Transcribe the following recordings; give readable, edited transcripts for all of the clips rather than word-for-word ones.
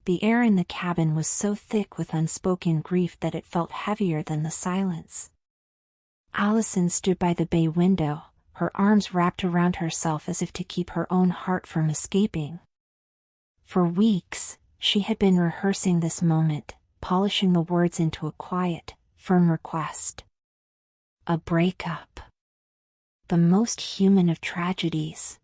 The air in the cabin was so thick with unspoken grief that it felt heavier than the silence. Allison stood by the bay window, her arms wrapped around herself as if to keep her own heart from escaping. For weeks, she had been rehearsing this moment, polishing the words into a quiet, firm request. A breakup. The most human of tragedies.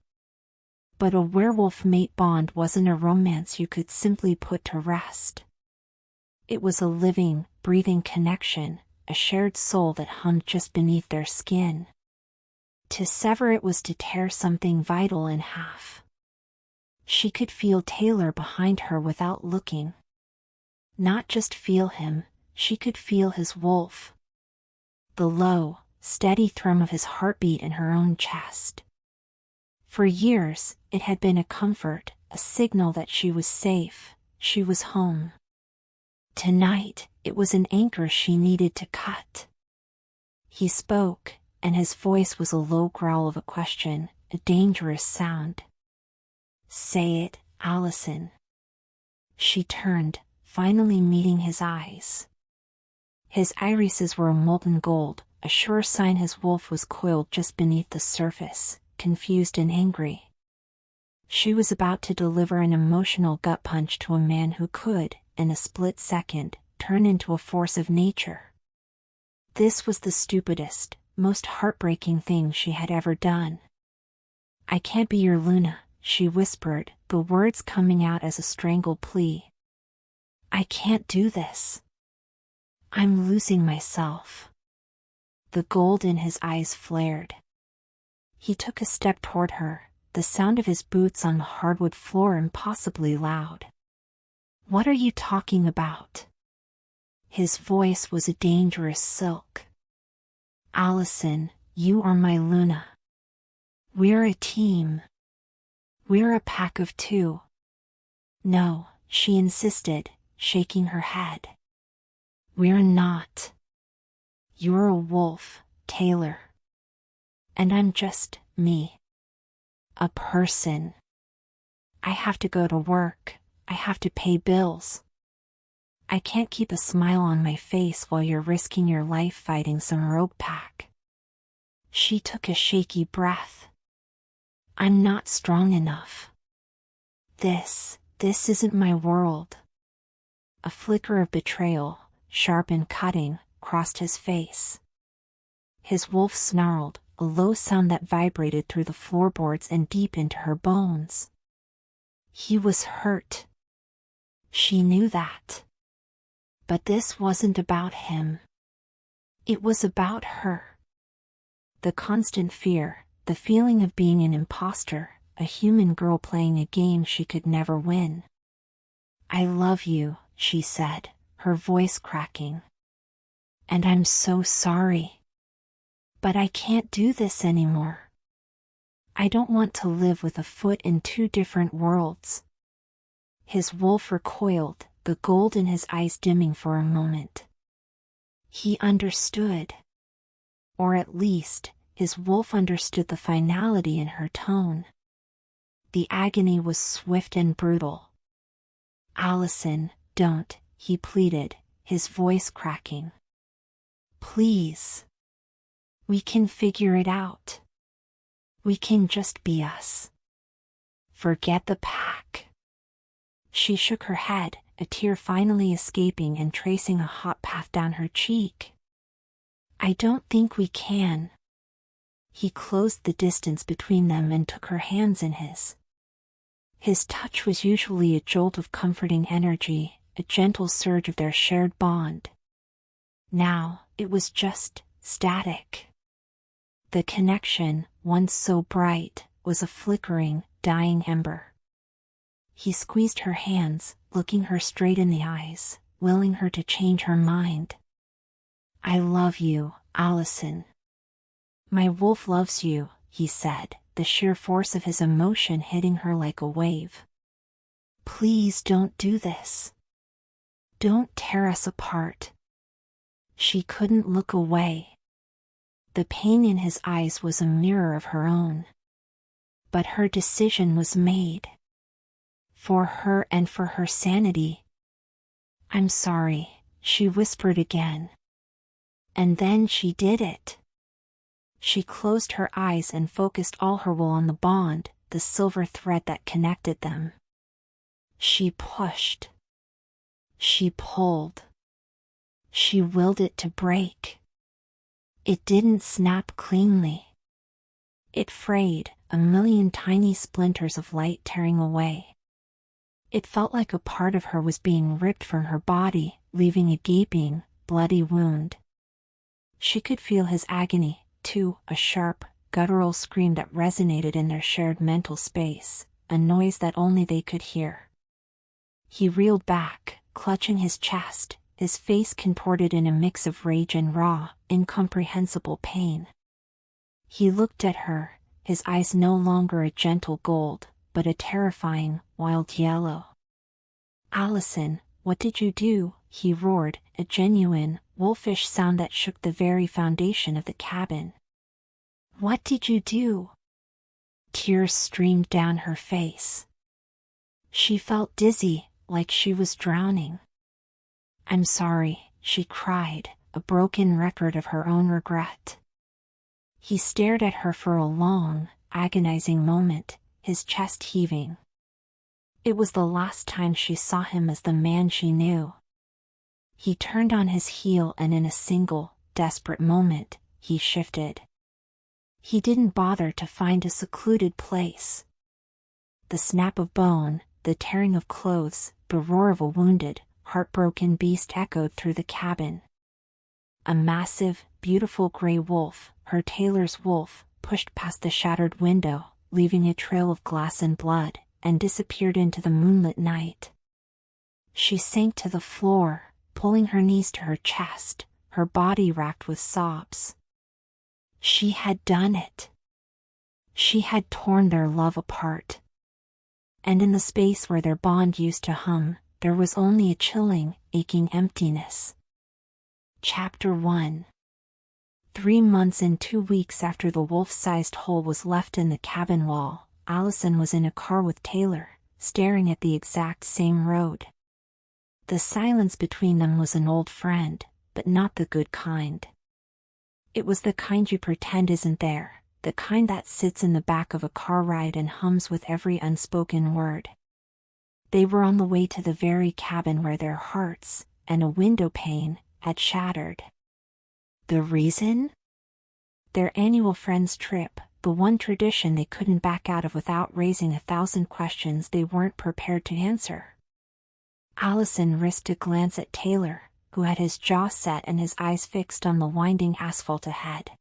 But a werewolf-mate bond wasn't a romance you could simply put to rest. It was a living, breathing connection, a shared soul that hummed just beneath their skin. To sever it was to tear something vital in half. She could feel Taylor behind her without looking. Not just feel him, she could feel his wolf. The low, steady thrum of his heartbeat in her own chest. For years, it had been a comfort, a signal that she was safe, she was home. Tonight, it was an anchor she needed to cut. He spoke, and his voice was a low growl of a question, a dangerous sound. Say it, Allison. She turned, finally meeting his eyes. His irises were a molten gold, a sure sign his wolf was coiled just beneath the surface, confused and angry. She was about to deliver an emotional gut punch to a man who could, in a split second, turn into a force of nature. This was the stupidest, most heartbreaking thing she had ever done. I can't be your Luna, she whispered, the words coming out as a strangled plea. I can't do this. I'm losing myself. The gold in his eyes flared. He took a step toward her, the sound of his boots on the hardwood floor impossibly loud. What are you talking about? His voice was a dangerous silk. Allison, you are my Luna. We're a team. We're a pack of two. No, she insisted, shaking her head. We're not. You're a wolf, Taylor. And I'm just me. A person. I have to go to work, I have to pay bills. I can't keep a smile on my face while you're risking your life fighting some rogue pack. She took a shaky breath. I'm not strong enough. This isn't my world. A flicker of betrayal, sharp and cutting, crossed his face. His wolf snarled, a low sound that vibrated through the floorboards and deep into her bones. He was hurt. She knew that. But this wasn't about him. It was about her. The constant fear, the feeling of being an imposter, a human girl playing a game she could never win. I love you, she said, her voice cracking. And I'm so sorry. But I can't do this anymore. I don't want to live with a foot in two different worlds. His wolf recoiled, the gold in his eyes dimming for a moment. He understood. Or at least, his wolf understood the finality in her tone. The agony was swift and brutal. Allison, don't, he pleaded, his voice cracking. Please. We can figure it out. We can just be us. Forget the pack. She shook her head, a tear finally escaping and tracing a hot path down her cheek. I don't think we can. He closed the distance between them and took her hands in his. His touch was usually a jolt of comforting energy, a gentle surge of their shared bond. Now, it was just static. The connection, once so bright, was a flickering, dying ember. He squeezed her hands, looking her straight in the eyes, willing her to change her mind. I love you, Allison. My wolf loves you, he said, the sheer force of his emotion hitting her like a wave. Please don't do this. Don't tear us apart. She couldn't look away. The pain in his eyes was a mirror of her own. But her decision was made. For her and for her sanity. I'm sorry, she whispered again. And then she did it. She closed her eyes and focused all her will on the bond, the silver thread that connected them. She pushed. She pulled. She willed it to break. It didn't snap cleanly. It frayed, a million tiny splinters of light tearing away. It felt like a part of her was being ripped from her body, leaving a gaping, bloody wound. She could feel his agony, too, a sharp, guttural scream that resonated in their shared mental space, a noise that only they could hear. He reeled back, clutching his chest, his face contorted in a mix of rage and raw, incomprehensible pain. He looked at her, his eyes no longer a gentle gold, but a terrifying, wild yellow. "Allison, what did you do?" he roared, a genuine, wolfish sound that shook the very foundation of the cabin. "What did you do?" Tears streamed down her face. She felt dizzy, like she was drowning. "I'm sorry," she cried, a broken record of her own regret. He stared at her for a long, agonizing moment, his chest heaving. It was the last time she saw him as the man she knew. He turned on his heel and in a single, desperate moment, he shifted. He didn't bother to find a secluded place. The snap of bone, the tearing of clothes, the roar of a wounded, heartbroken beast echoed through the cabin. A massive, beautiful gray wolf, her Taylor's wolf, pushed past the shattered window, leaving a trail of glass and blood, and disappeared into the moonlit night. She sank to the floor, pulling her knees to her chest, her body racked with sobs. She had done it. She had torn their love apart. And in the space where their bond used to hum, there was only a chilling, aching emptiness. Chapter 1. 3 months and 2 weeks after the wolf-sized hole was left in the cabin wall, Allison was in a car with Taylor, staring at the exact same road. The silence between them was an old friend, but not the good kind. It was the kind you pretend isn't there, the kind that sits in the back of a car ride and hums with every unspoken word. They were on the way to the very cabin where their hearts, and a window pane, had shattered. The reason? Their annual friends' trip, the one tradition they couldn't back out of without raising 1,000 questions they weren't prepared to answer. Allison risked a glance at Taylor, who had his jaw set and his eyes fixed on the winding asphalt ahead.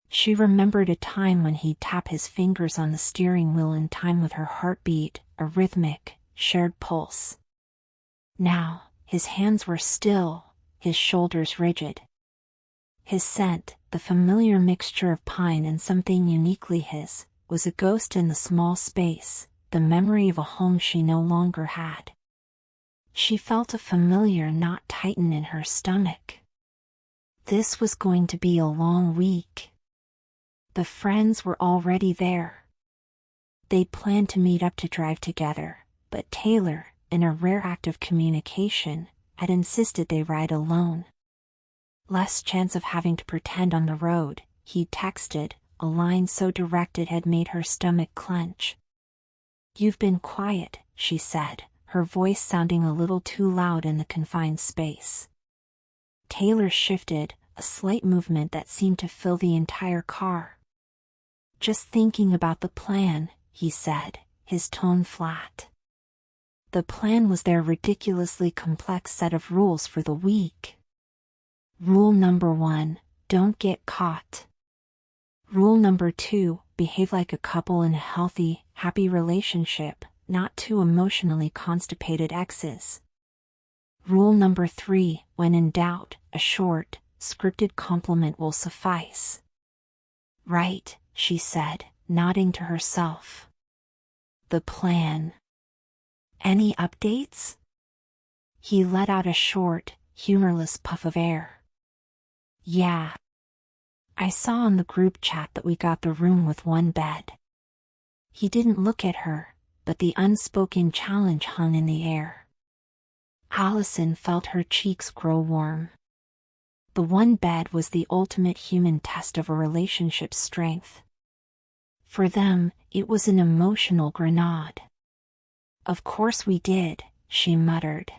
She remembered a time when he'd tap his fingers on the steering wheel in time with her heartbeat, a rhythmic, shared pulse. Now, his hands were still, his shoulders rigid. His scent, the familiar mixture of pine and something uniquely his, was a ghost in the small space, the memory of a home she no longer had. She felt a familiar knot tighten in her stomach. This was going to be a long week. The friends were already there. They'd planned to meet up to drive together, but Taylor, in a rare act of communication, had insisted they ride alone. Less chance of having to pretend on the road, he texted, a line so direct it had made her stomach clench. "You've been quiet," she said, her voice sounding a little too loud in the confined space. Taylor shifted, a slight movement that seemed to fill the entire car. "Just thinking about the plan," he said, his tone flat. The plan was their ridiculously complex set of rules for the week. Rule number 1, don't get caught. Rule number 2, behave like a couple in a healthy, happy relationship, not two emotionally constipated exes. Rule number 3, when in doubt, a short, scripted compliment will suffice. "Right," she said, nodding to herself. "The plan. Any updates?" He let out a short, humorless puff of air. "Yeah. I saw on the group chat that we got the room with one bed." He didn't look at her, but the unspoken challenge hung in the air. Allison felt her cheeks grow warm. The one bed was the ultimate human test of a relationship's strength. For them, it was an emotional grenade. "Of course we did," she muttered.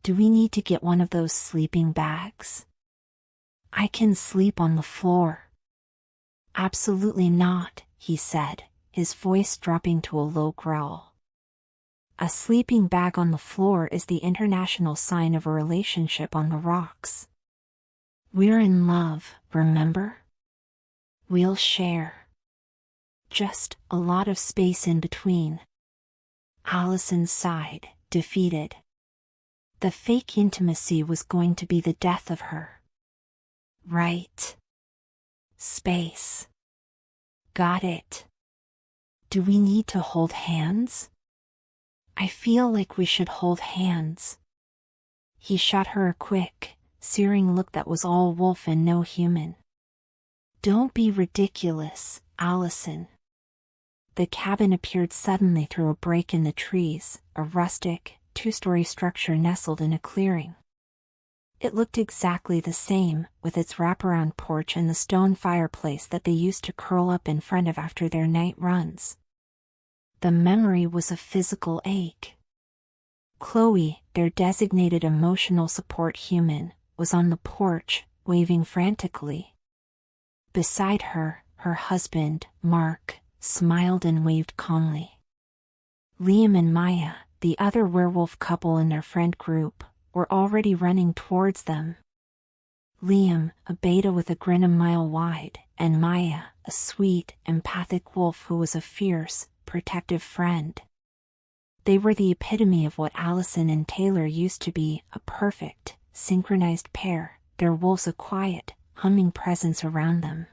"Do we need to get one of those sleeping bags? I can sleep on the floor." "Absolutely not," he said, his voice dropping to a low growl. "A sleeping bag on the floor is the international sign of a relationship on the rocks. We're in love, remember? We'll share. Just a lot of space in between." Allison sighed, defeated. The fake intimacy was going to be the death of her. Right. Space. Got it. "Do we need to hold hands?" "I feel like we should hold hands." He shot her a quick, searing look that was all wolf and no human. "Don't be ridiculous, Allison." The cabin appeared suddenly through a break in the trees, a rustic, two-story structure nestled in a clearing. It looked exactly the same, with its wraparound porch and the stone fireplace that they used to curl up in front of after their night runs. The memory was a physical ache. Chloe, their designated emotional support human, was on the porch, waving frantically. Beside her, her husband, Mark, smiled and waved calmly. Liam and Maya, the other werewolf couple in their friend group, were already running towards them. Liam, a beta with a grin a mile wide, and Maya, a sweet, empathic wolf who was a fierce, protective friend. They were the epitome of what Allison and Taylor used to be, a perfect, synchronized pair, their wolves a quiet, humming presence around them.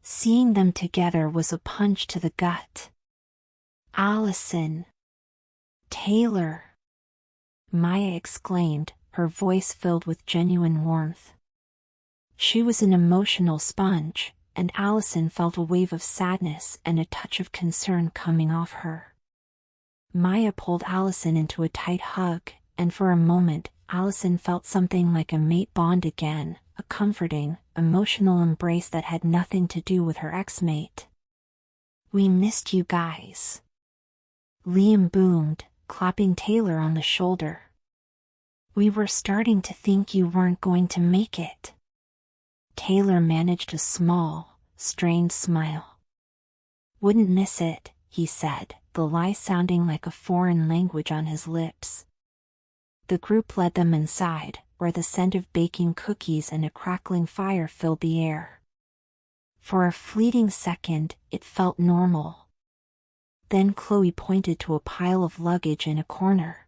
Seeing them together was a punch to the gut. "Allison! Taylor!" Maya exclaimed, her voice filled with genuine warmth. She was an emotional sponge, and Allison felt a wave of sadness and a touch of concern coming off her. Maya pulled Allison into a tight hug, and for a moment, Allison felt something like a mate bond again, a comforting, emotional embrace that had nothing to do with her ex-mate. "We missed you guys," Liam boomed, clapping Taylor on the shoulder. "We were starting to think you weren't going to make it." Taylor managed a small, strained smile. "Wouldn't miss it," he said, the lie sounding like a foreign language on his lips. The group led them inside, where the scent of baking cookies and a crackling fire filled the air. For a fleeting second, it felt normal. Then Chloe pointed to a pile of luggage in a corner.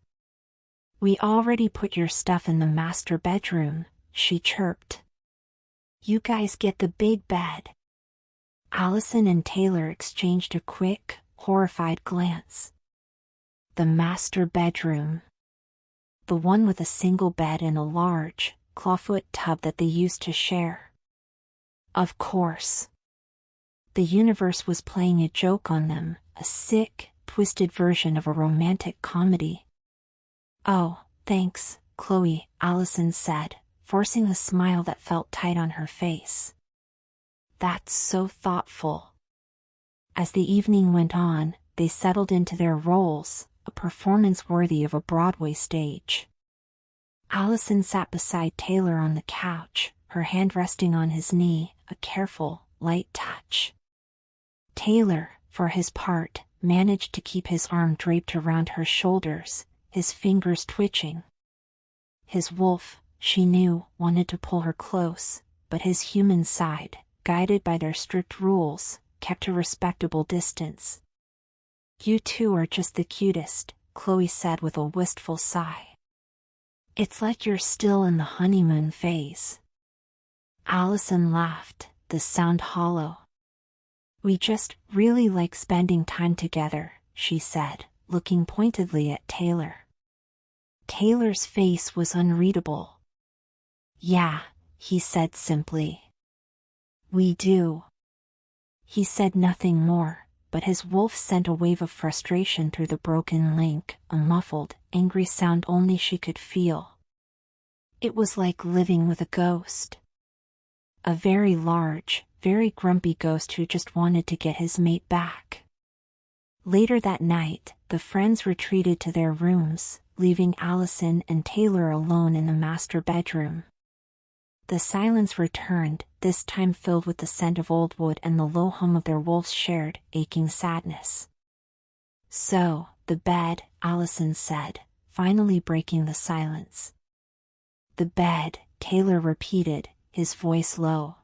"We already put your stuff in the master bedroom," she chirped. "You guys get the big bed." Allison and Taylor exchanged a quick, horrified glance. The master bedroom. The one with a single bed and a large, clawfoot tub that they used to share. Of course. The universe was playing a joke on them, a sick, twisted version of a romantic comedy. "Oh, thanks, Chloe," Allison said, forcing a smile that felt tight on her face. "That's so thoughtful." As the evening went on, they settled into their roles, a performance worthy of a Broadway stage. Allison sat beside Taylor on the couch, her hand resting on his knee, a careful, light touch. Taylor, for his part, managed to keep his arm draped around her shoulders, his fingers twitching. His wolf, she knew, wanted to pull her close, but his human side, guided by their strict rules, kept a respectable distance. "You two are just the cutest," Chloe said with a wistful sigh. "It's like you're still in the honeymoon phase." Allison laughed, the sound hollow. "We just really like spending time together," she said, looking pointedly at Taylor. Taylor's face was unreadable. "Yeah," he said simply. "We do." He said nothing more, but his wolf sent a wave of frustration through the broken link, a muffled, angry sound only she could feel. It was like living with a ghost. A very large, very grumpy ghost who just wanted to get his mate back. Later that night, the friends retreated to their rooms, leaving Allison and Taylor alone in the master bedroom. The silence returned, this time filled with the scent of old wood and the low hum of their wolf's shared, aching sadness. "So, the bed," Allison said, finally breaking the silence. "The bed," Taylor repeated, his voice low.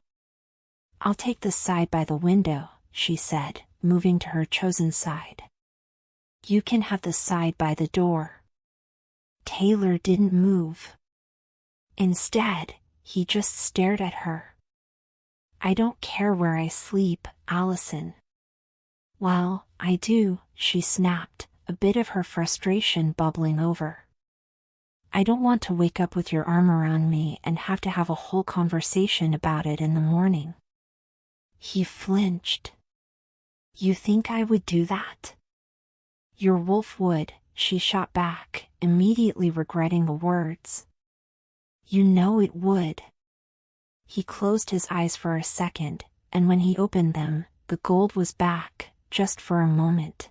"I'll take the side by the window," she said, moving to her chosen side. "You can have the side by the door." Taylor didn't move. Instead, he just stared at her. "I don't care where I sleep, Allison." "Well, I do," she snapped, a bit of her frustration bubbling over. "I don't want to wake up with your arm around me and have to have a whole conversation about it in the morning." He flinched. "You think I would do that?" "Your wolf would," she shot back, immediately regretting the words. "You know it would." He closed his eyes for a second, and when he opened them, the gold was back, just for a moment.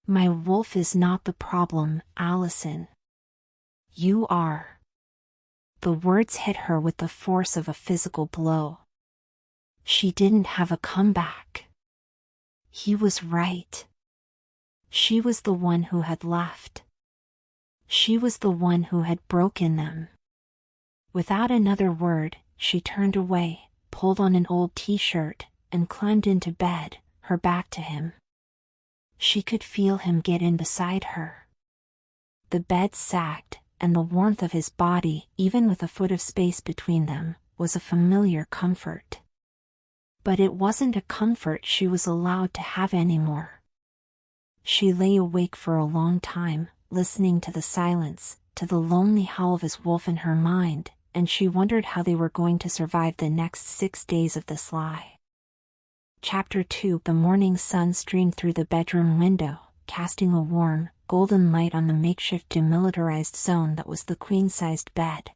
"My wolf is not the problem, Allison. You are." The words hit her with the force of a physical blow. She didn't have a comeback. He was right. She was the one who had left. She was the one who had broken them. Without another word, she turned away, pulled on an old t-shirt, and climbed into bed, her back to him. She could feel him get in beside her. The bed sagged, and the warmth of his body, even with a foot of space between them, was a familiar comfort. But it wasn't a comfort she was allowed to have anymore. She lay awake for a long time, listening to the silence, to the lonely howl of his wolf in her mind, and she wondered how they were going to survive the next 6 days of this lie. Chapter 2. The morning sun streamed through the bedroom window, casting a warm, golden light on the makeshift demilitarized zone that was the queen-sized bed.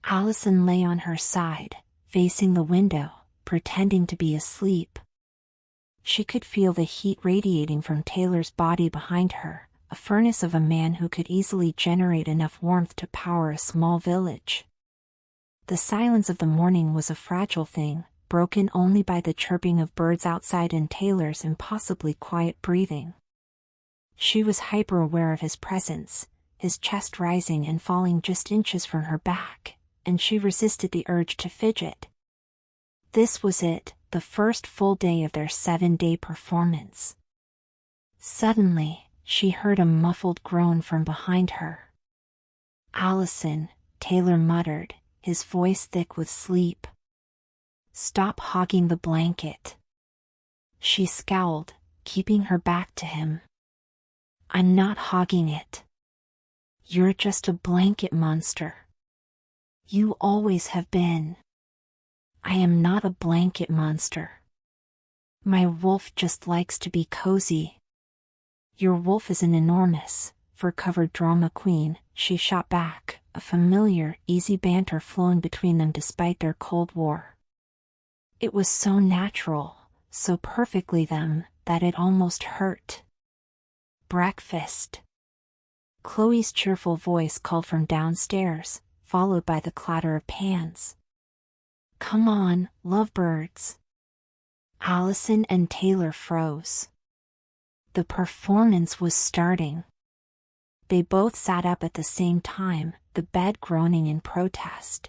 Allison lay on her side, facing the window, pretending to be asleep. She could feel the heat radiating from Taylor's body behind her, a furnace of a man who could easily generate enough warmth to power a small village. The silence of the morning was a fragile thing, broken only by the chirping of birds outside and Taylor's impossibly quiet breathing. She was hyper-aware of his presence, his chest rising and falling just inches from her back, and she resisted the urge to fidget. This was it, the first full day of their 7-day performance. Suddenly, she heard a muffled groan from behind her. "Allison," Taylor muttered, his voice thick with sleep. "Stop hogging the blanket." She scowled, keeping her back to him. "I'm not hogging it. You're just a blanket monster. You always have been." "I am not a blanket monster. My wolf just likes to be cozy." "Your wolf is an enormous, fur-covered drama queen," she shot back, a familiar, easy banter flowing between them despite their Cold War. It was so natural, so perfectly them, that it almost hurt. "Breakfast." Chloe's cheerful voice called from downstairs, followed by the clatter of pans. "Come on, lovebirds." Allison and Taylor froze. The performance was starting. They both sat up at the same time, the bed groaning in protest.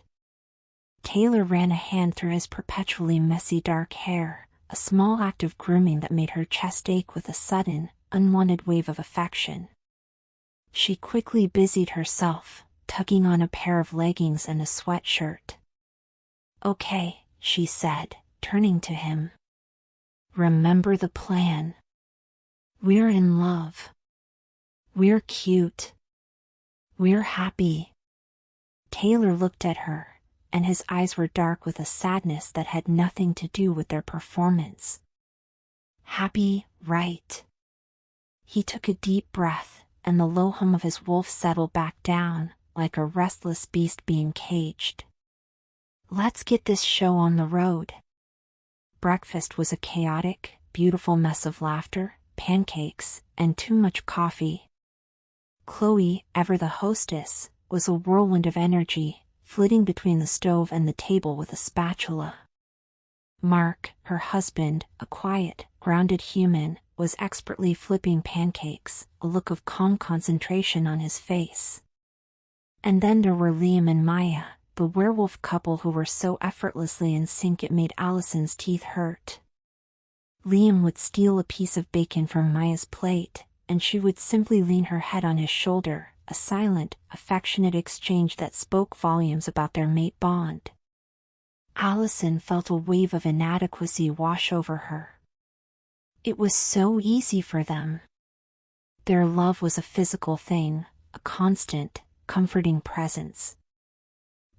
Taylor ran a hand through his perpetually messy dark hair, a small act of grooming that made her chest ache with a sudden, unwanted wave of affection. She quickly busied herself, tugging on a pair of leggings and a sweatshirt. "Okay," she said, turning to him. "Remember the plan. We're in love. We're cute. We're happy." Taylor looked at her, and his eyes were dark with a sadness that had nothing to do with their performance. Happy, right? He took a deep breath, and the low hum of his wolf settled back down, like a restless beast being caged. Let's get this show on the road. Breakfast was a chaotic, beautiful mess of laughter, pancakes, and too much coffee. Chloe, ever the hostess, was a whirlwind of energy, flitting between the stove and the table with a spatula. Mark, her husband, a quiet, grounded human, was expertly flipping pancakes, a look of calm concentration on his face. And then there were Liam and Maya, the werewolf couple who were so effortlessly in sync it made Allison's teeth hurt. Liam would steal a piece of bacon from Maya's plate, and she would simply lean her head on his shoulder, a silent, affectionate exchange that spoke volumes about their mate bond. Allison felt a wave of inadequacy wash over her. It was so easy for them. Their love was a physical thing, a constant, comforting presence.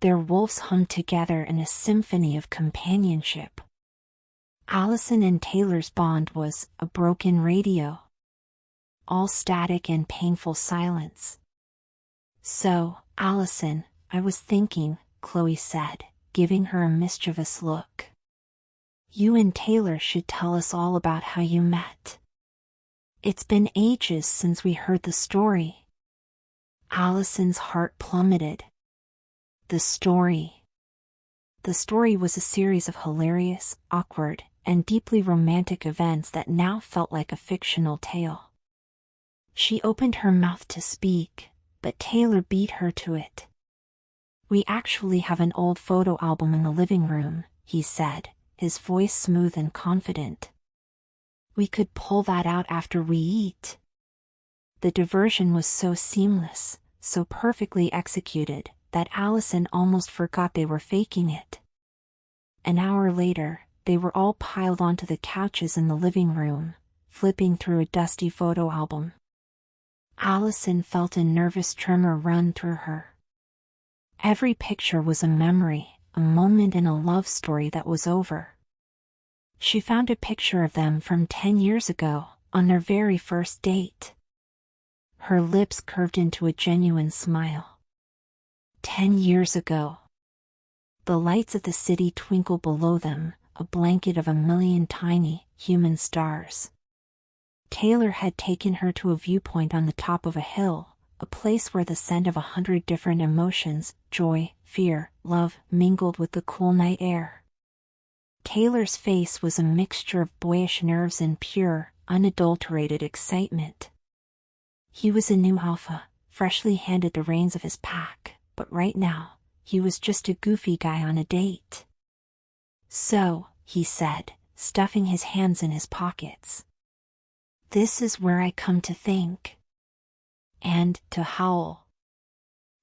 Their wolves hummed together in a symphony of companionship. Allison and Taylor's bond was a broken radio. All static and painful silence. So, Allison, I was thinking, Chloe said, giving her a mischievous look. You and Taylor should tell us all about how you met. It's been ages since we heard the story. Allison's heart plummeted. The story. The story was a series of hilarious, awkward, and deeply romantic events that now felt like a fictional tale. She opened her mouth to speak, but Taylor beat her to it. We actually have an old photo album in the living room, he said, his voice smooth and confident. We could pull that out after we eat. The diversion was so seamless, so perfectly executed, that Allison almost forgot they were faking it. An hour later, they were all piled onto the couches in the living room, flipping through a dusty photo album. Allison felt a nervous tremor run through her. Every picture was a memory, a moment in a love story that was over. She found a picture of them from 10 years ago, on their very first date. Her lips curved into a genuine smile. 10 years ago. The lights of the city twinkled below them, a blanket of a million tiny, human stars. Taylor had taken her to a viewpoint on the top of a hill, a place where the scent of 100 different emotions, joy, fear, love, mingled with the cool night air. Taylor's face was a mixture of boyish nerves and pure, unadulterated excitement. He was a new alpha, freshly handed the reins of his pack, but right now, he was just a goofy guy on a date. So, he said, stuffing his hands in his pockets. This is where I come to think. And to howl.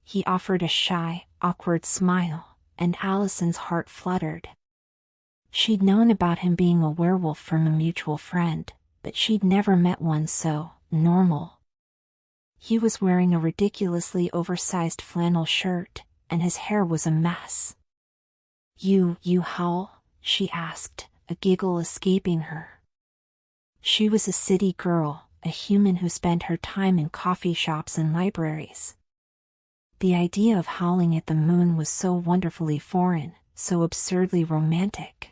He offered a shy, awkward smile, and Allison's heart fluttered. She'd known about him being a werewolf from a mutual friend, but she'd never met one so normal. He was wearing a ridiculously oversized flannel shirt, and his hair was a mess. You howl? She asked, a giggle escaping her. She was a city girl, a human who spent her time in coffee shops and libraries. The idea of howling at the moon was so wonderfully foreign, so absurdly romantic.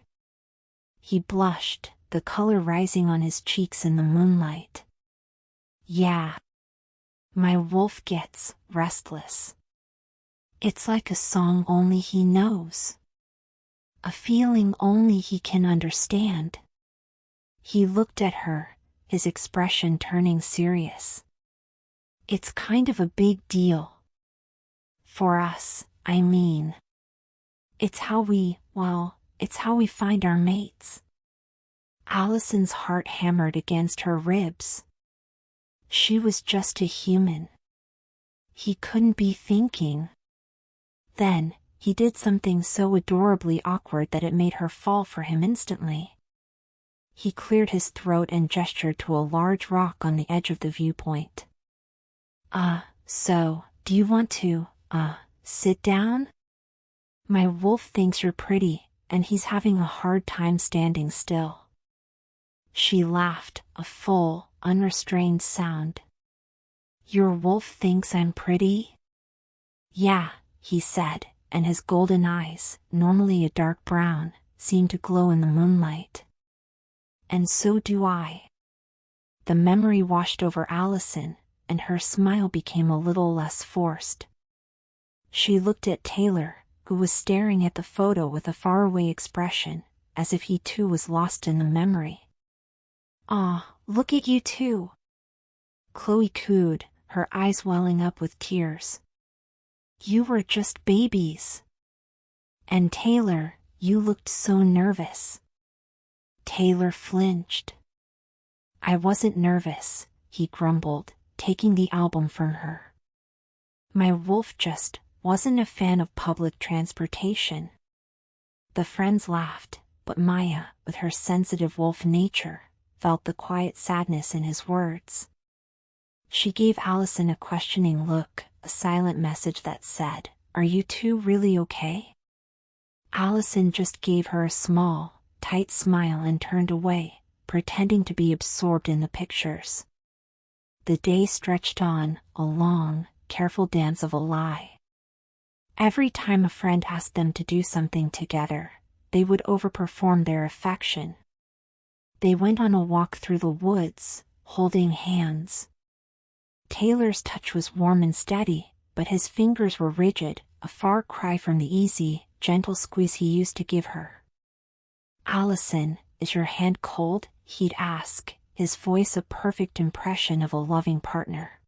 He blushed, the color rising on his cheeks in the moonlight. Yeah. My wolf gets restless. It's like a song only he knows. A feeling only he can understand. He looked at her, his expression turning serious. It's kind of a big deal. For us, I mean. It's how we find our mates. Allison's heart hammered against her ribs. She was just a human. He couldn't be thinking. Then, he did something so adorably awkward that it made her fall for him instantly. He cleared his throat and gestured to a large rock on the edge of the viewpoint. So, do you want to, sit down? My wolf thinks you're pretty, and he's having a hard time standing still. She laughed, a full, unrestrained sound. Your wolf thinks I'm pretty? Yeah, he said, and his golden eyes, normally a dark brown, seemed to glow in the moonlight. And so do I. The memory washed over Allison, and her smile became a little less forced. She looked at Taylor, who was staring at the photo with a faraway expression, as if he too was lost in the memory. "Aw, look at you too," Chloe cooed, her eyes welling up with tears. "You were just babies. And Taylor, you looked so nervous." Taylor flinched. "I wasn't nervous," he grumbled, taking the album from her. "My wolf just wasn't a fan of public transportation." The friends laughed, but Maya, with her sensitive wolf nature, felt the quiet sadness in his words. She gave Allison a questioning look, a silent message that said, "Are you two really okay?" Allison just gave her a small, tight smile and turned away, pretending to be absorbed in the pictures. The day stretched on, a long, careful dance of a lie. Every time a friend asked them to do something together, they would overperform their affection. They went on a walk through the woods, holding hands. Taylor's touch was warm and steady, but his fingers were rigid, a far cry from the easy, gentle squeeze he used to give her. "Allison, is your hand cold?" he'd ask, his voice a perfect impression of a loving partner.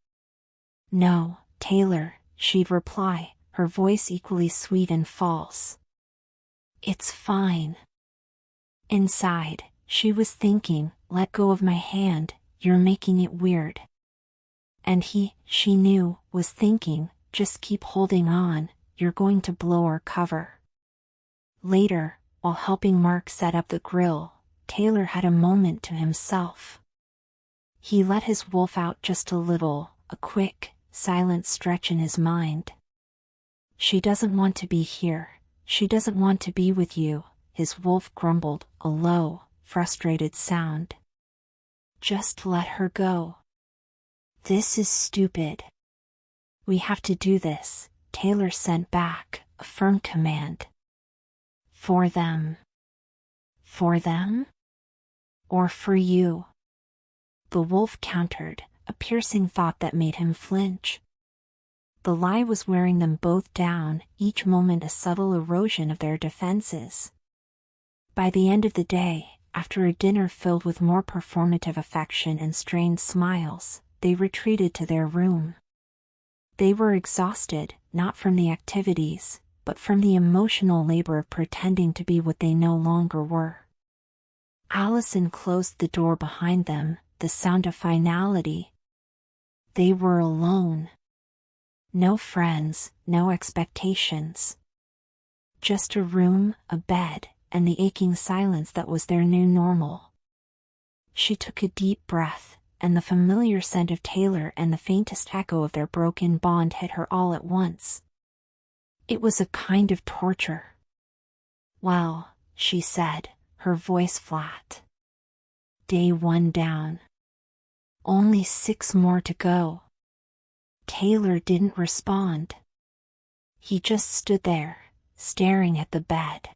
"No, Taylor," she'd reply, her voice equally sweet and false. "It's fine." Inside, she was thinking, "Let go of my hand, you're making it weird." And he, she knew, was thinking, "Just keep holding on, you're going to blow our cover." Later, while helping Mark set up the grill, Taylor had a moment to himself. He let his wolf out just a little, a quick, silent stretch in his mind. "She doesn't want to be here, she doesn't want to be with you," his wolf grumbled, a low, frustrated sound. "Just let her go." "This is stupid. We have to do this," Taylor sent back, a firm command. "For them." "For them? Or for you?" The wolf countered, a piercing thought that made him flinch. The lie was wearing them both down, each moment a subtle erosion of their defenses. By the end of the day, after a dinner filled with more performative affection and strained smiles, they retreated to their room. They were exhausted, not from the activities, but from the emotional labor of pretending to be what they no longer were. Allison closed the door behind them, the sound of finality. They were alone. No friends, no expectations. Just a room, a bed, and the aching silence that was their new normal. She took a deep breath, and the familiar scent of Taylor and the faintest echo of their broken bond hit her all at once. It was a kind of torture. "Well," she said, her voice flat. "Day 1 down. Only 6 more to go." Taylor didn't respond. He just stood there, staring at the bed.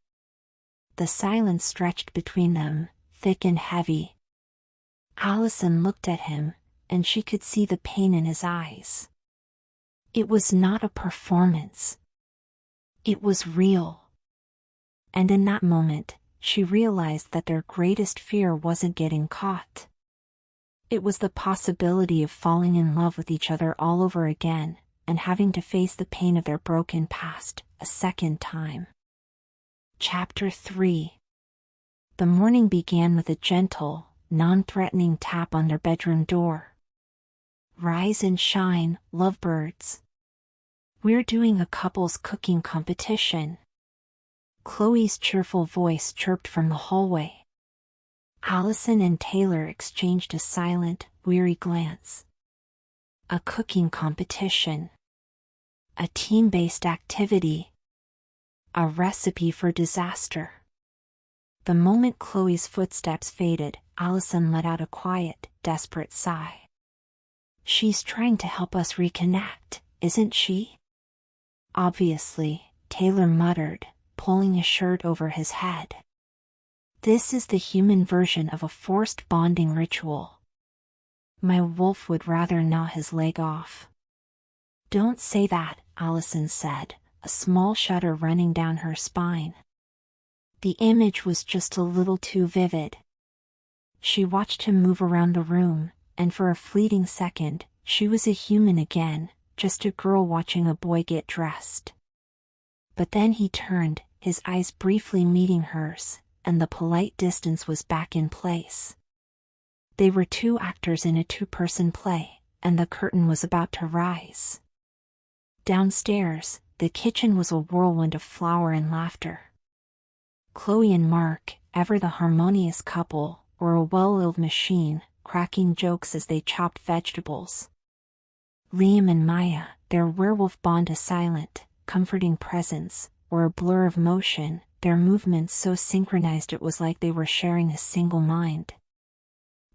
The silence stretched between them, thick and heavy. Allison looked at him, and she could see the pain in his eyes. It was not a performance. It was real. And in that moment, she realized that their greatest fear wasn't getting caught. It was the possibility of falling in love with each other all over again, and having to face the pain of their broken past a second time. Chapter 3. The morning began with a gentle, non-threatening tap on their bedroom door. "Rise and shine, lovebirds. We're doing a couples cooking competition." Chloe's cheerful voice chirped from the hallway. Allison and Taylor exchanged a silent, weary glance. A cooking competition. A team-based activity. A recipe for disaster. The moment Chloe's footsteps faded, Allison let out a quiet, desperate sigh. She's trying to help us reconnect, isn't she? Obviously, Taylor muttered, pulling a shirt over his head. This is the human version of a forced bonding ritual. My wolf would rather gnaw his leg off. Don't say that, Allison said, a small shudder running down her spine. The image was just a little too vivid. She watched him move around the room, and for a fleeting second, she was a human again, just a girl watching a boy get dressed. But then he turned, his eyes briefly meeting hers, and the polite distance was back in place. They were two actors in a two-person play, and the curtain was about to rise. Downstairs, the kitchen was a whirlwind of flour and laughter. Chloe and Mark, ever the harmonious couple, were a well-oiled machine, cracking jokes as they chopped vegetables. Liam and Maya, their werewolf bond a silent, comforting presence, were a blur of motion, their movements so synchronized it was like they were sharing a single mind.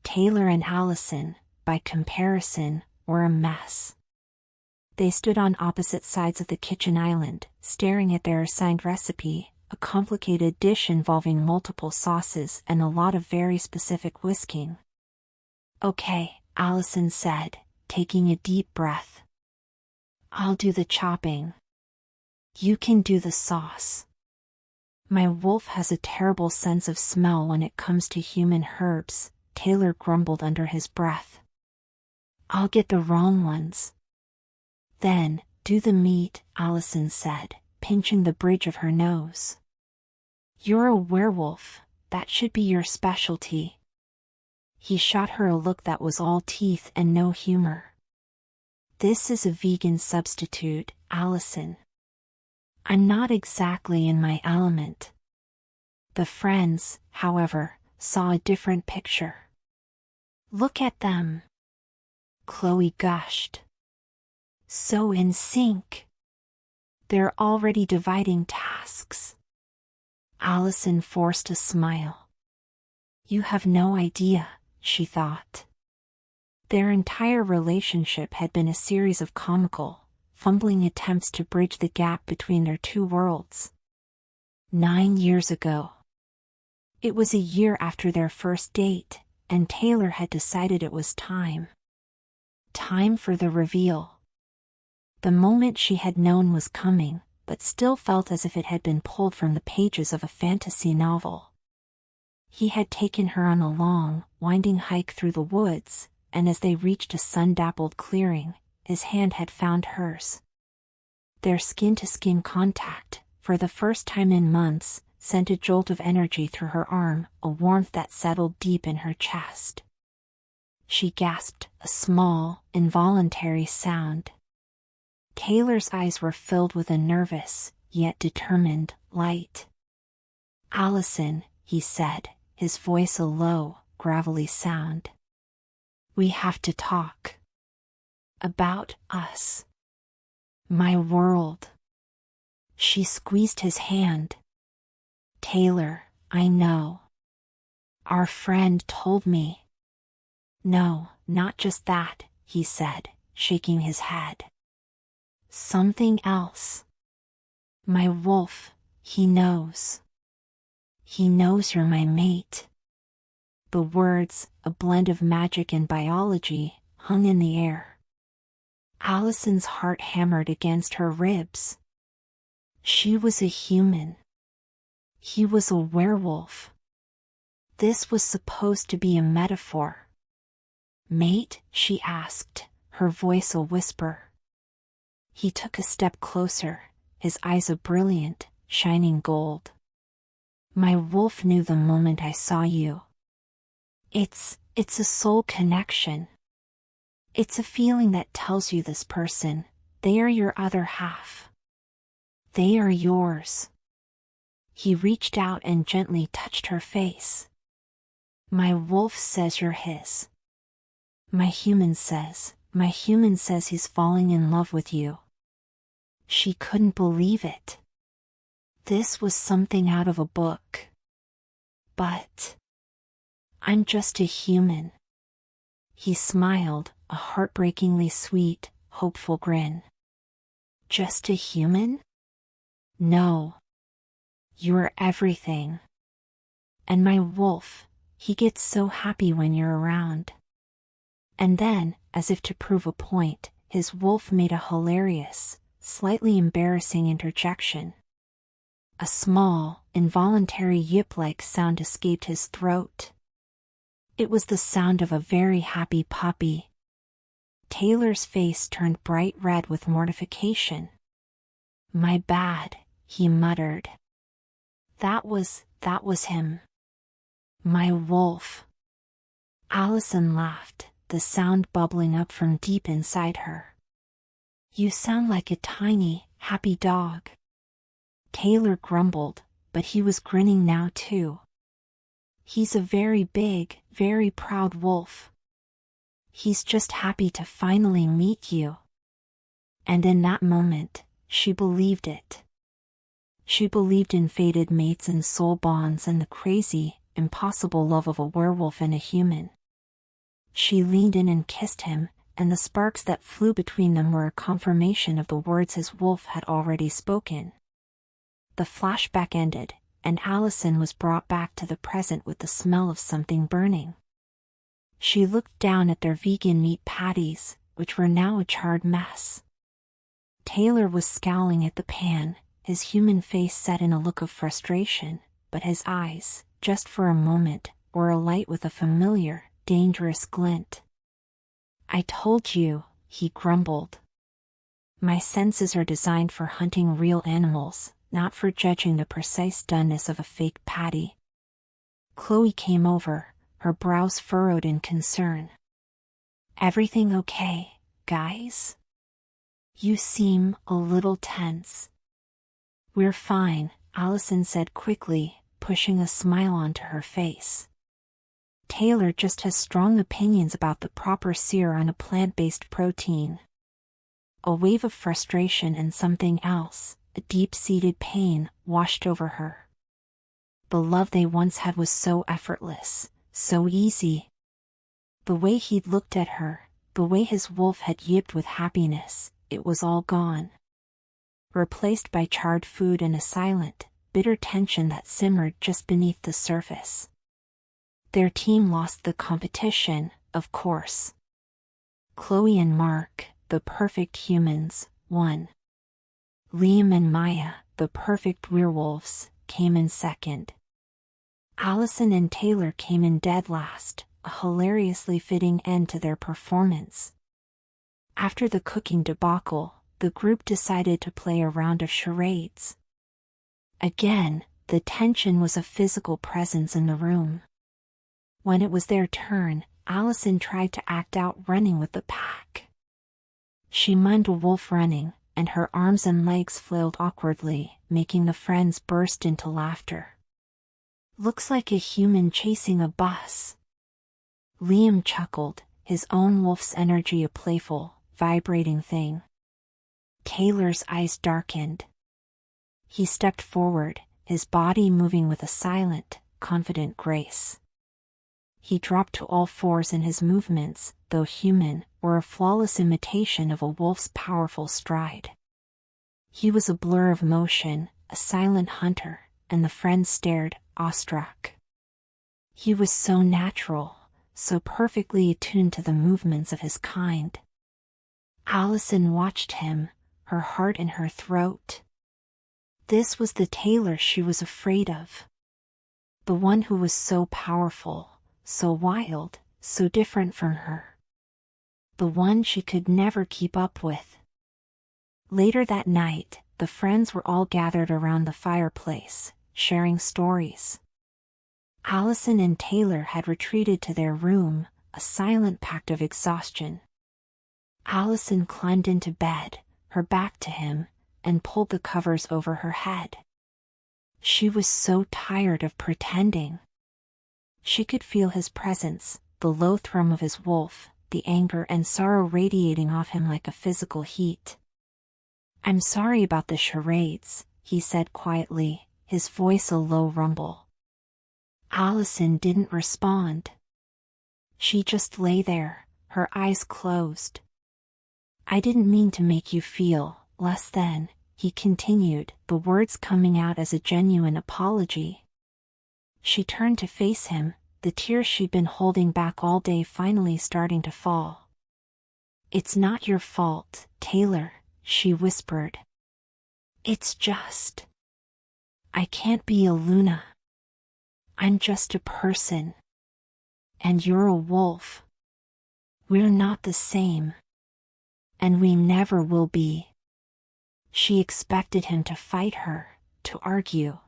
Taylor and Allison, by comparison, were a mess. They stood on opposite sides of the kitchen island, staring at their assigned recipe, a complicated dish involving multiple sauces and a lot of very specific whisking. Okay, Allison said, taking a deep breath. I'll do the chopping. You can do the sauce. My wolf has a terrible sense of smell when it comes to human herbs, Taylor grumbled under his breath. I'll get the wrong ones. Then, do the meat, Allison said, pinching the bridge of her nose. You're a werewolf, that should be your specialty. He shot her a look that was all teeth and no humor. This is a vegan substitute, Allison. I'm not exactly in my element. The friends, however, saw a different picture. Look at them. Chloe gushed. So in sync. They're already dividing tasks. Allison forced a smile. You have no idea, she thought. Their entire relationship had been a series of comical, fumbling attempts to bridge the gap between their two worlds. 9 years ago. It was a year after their first date, and Taylor had decided it was time. Time for the reveal. The moment she had known was coming, but still felt as if it had been pulled from the pages of a fantasy novel. He had taken her on a long, winding hike through the woods, and as they reached a sun-dappled clearing, his hand had found hers. Their skin-to-skin contact, for the first time in months, sent a jolt of energy through her arm, a warmth that settled deep in her chest. She gasped, a small, involuntary sound. Taylor's eyes were filled with a nervous, yet determined, light. Allison, he said, his voice a low, gravelly sound. We have to talk. About us. My world. She squeezed his hand. Taylor, I know. Our friend told me. No, not just that, he said, shaking his head. Something else. My wolf, he knows. He knows you're my mate. The words, a blend of magic and biology, hung in the air. Allison's heart hammered against her ribs. She was a human. He was a werewolf. This was supposed to be a metaphor. Mate, she asked, her voice a whisper. He took a step closer, his eyes a brilliant, shining gold. My wolf knew the moment I saw you. It's a soul connection. It's a feeling that tells you this person, they are your other half. They are yours. He reached out and gently touched her face. My wolf says you're his. My human says he's falling in love with you. She couldn't believe it. This was something out of a book. But I'm just a human. He smiled, a heartbreakingly sweet, hopeful grin. Just a human? No. You're everything. And my wolf, he gets so happy when you're around. And then, as if to prove a point, his wolf made a hilarious, slightly embarrassing interjection. A small, involuntary yip-like sound escaped his throat. It was the sound of a very happy puppy. Taylor's face turned bright red with mortification. My bad, he muttered. That was him. My wolf. Allison laughed, the sound bubbling up from deep inside her. You sound like a tiny, happy dog. Taylor grumbled, but he was grinning now too. He's a very big, very proud wolf. He's just happy to finally meet you. And in that moment, she believed it. She believed in fated mates and soul bonds and the crazy, impossible love of a werewolf and a human. She leaned in and kissed him, and the sparks that flew between them were a confirmation of the words his wolf had already spoken. The flashback ended, and Allison was brought back to the present with the smell of something burning. She looked down at their vegan meat patties, which were now a charred mess. Taylor was scowling at the pan, his human face set in a look of frustration, but his eyes, just for a moment, were alight with a familiar, dangerous glint. I told you, he grumbled. My senses are designed for hunting real animals, not for judging the precise doneness of a fake patty. Chloe came over, her brows furrowed in concern. Everything okay, guys? You seem a little tense. We're fine, Allison said quickly, pushing a smile onto her face. Taylor just has strong opinions about the proper sear on a plant-based protein. A wave of frustration and something else, a deep-seated pain, washed over her. The love they once had was so effortless, so easy. The way he'd looked at her, the way his wolf had yipped with happiness, it was all gone. Replaced by charred food and a silent, bitter tension that simmered just beneath the surface. Their team lost the competition, of course. Chloe and Mark, the perfect humans, won. Liam and Maya, the perfect werewolves, came in second. Allison and Taylor came in dead last, a hilariously fitting end to their performance. After the cooking debacle, the group decided to play a round of charades. Again, the tension was a physical presence in the room. When it was their turn, Allison tried to act out running with the pack. She mimed a wolf running, and her arms and legs flailed awkwardly, making the friends burst into laughter. Looks like a human chasing a bus. Liam chuckled, his own wolf's energy a playful, vibrating thing. Taylor's eyes darkened. He stepped forward, his body moving with a silent, confident grace. He dropped to all fours and his movements, though human, were a flawless imitation of a wolf's powerful stride. He was a blur of motion, a silent hunter, and the friends stared, awestruck. He was so natural, so perfectly attuned to the movements of his kind. Allison watched him, her heart in her throat. This was the Taylor she was afraid of. The one who was so powerful, so wild, so different from her. The one she could never keep up with. Later that night, the friends were all gathered around the fireplace, sharing stories. Allison and Taylor had retreated to their room, a silent pact of exhaustion. Allison climbed into bed, her back to him, and pulled the covers over her head. She was so tired of pretending. She could feel his presence, the low thrum of his wolf, the anger and sorrow radiating off him like a physical heat. I'm sorry about the charades, he said quietly, his voice a low rumble. Allison didn't respond. She just lay there, her eyes closed. "I didn't mean to make you feel less than," he continued, the words coming out as a genuine apology. She turned to face him, the tears she'd been holding back all day finally starting to fall. "It's not your fault, Taylor," she whispered. "It's just... I can't be a Luna. I'm just a person. And you're a wolf. We're not the same. And we never will be." She expected him to fight her, to argue.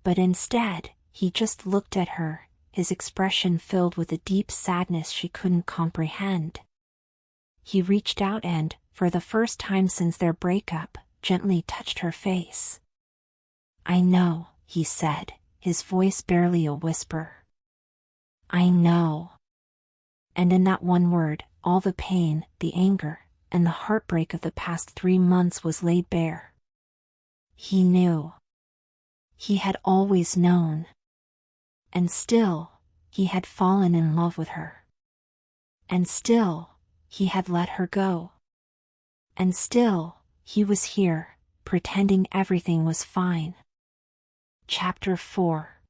But instead, he just looked at her, his expression filled with a deep sadness she couldn't comprehend. He reached out and, for the first time since their breakup, gently touched her face. "I know," he said, his voice barely a whisper. "I know." And in that one word, all the pain, the anger, and the heartbreak of the past 3 months was laid bare. He knew. He had always known. And still, he had fallen in love with her. And still, he had let her go. And still, he was here, pretending everything was fine. Chapter 4.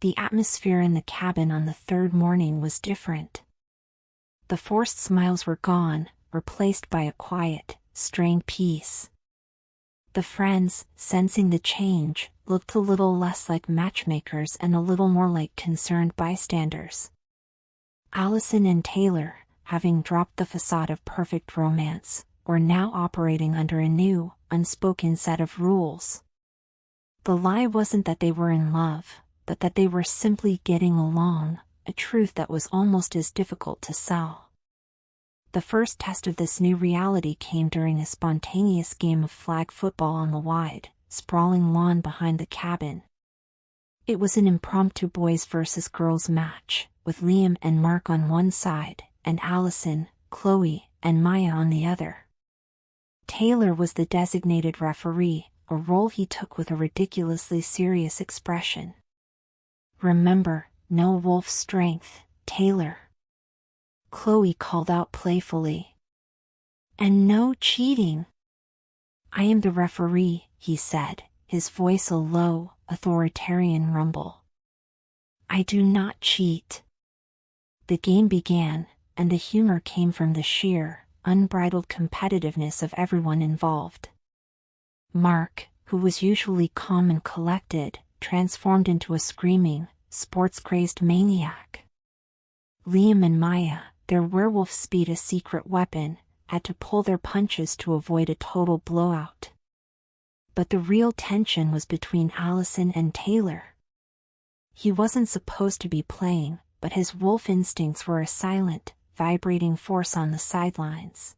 The atmosphere in the cabin on the third morning was different. The forced smiles were gone, replaced by a quiet, strained peace. The friends, sensing the change, looked a little less like matchmakers and a little more like concerned bystanders. Allison and Taylor, having dropped the facade of perfect romance, were now operating under a new, unspoken set of rules. The lie wasn't that they were in love, but that they were simply getting along, a truth that was almost as difficult to sell. The first test of this new reality came during a spontaneous game of flag football on the wide, sprawling lawn behind the cabin. It was an impromptu boys versus girls match, with Liam and Mark on one side, and Allison, Chloe, and Maya on the other. Taylor was the designated referee, a role he took with a ridiculously serious expression. "Remember, no wolf strength, Taylor," Chloe called out playfully. "And no cheating." "I am the referee," he said, his voice a low, authoritarian rumble. "I do not cheat." The game began, and the humor came from the sheer, unbridled competitiveness of everyone involved. Mark, who was usually calm and collected, transformed into a screaming, sports-crazed maniac. Liam and Maya, their werewolf speed a secret weapon, had to pull their punches to avoid a total blowout. But the real tension was between Allison and Taylor. He wasn't supposed to be playing, but his wolf instincts were a silent, vibrating force on the sidelines.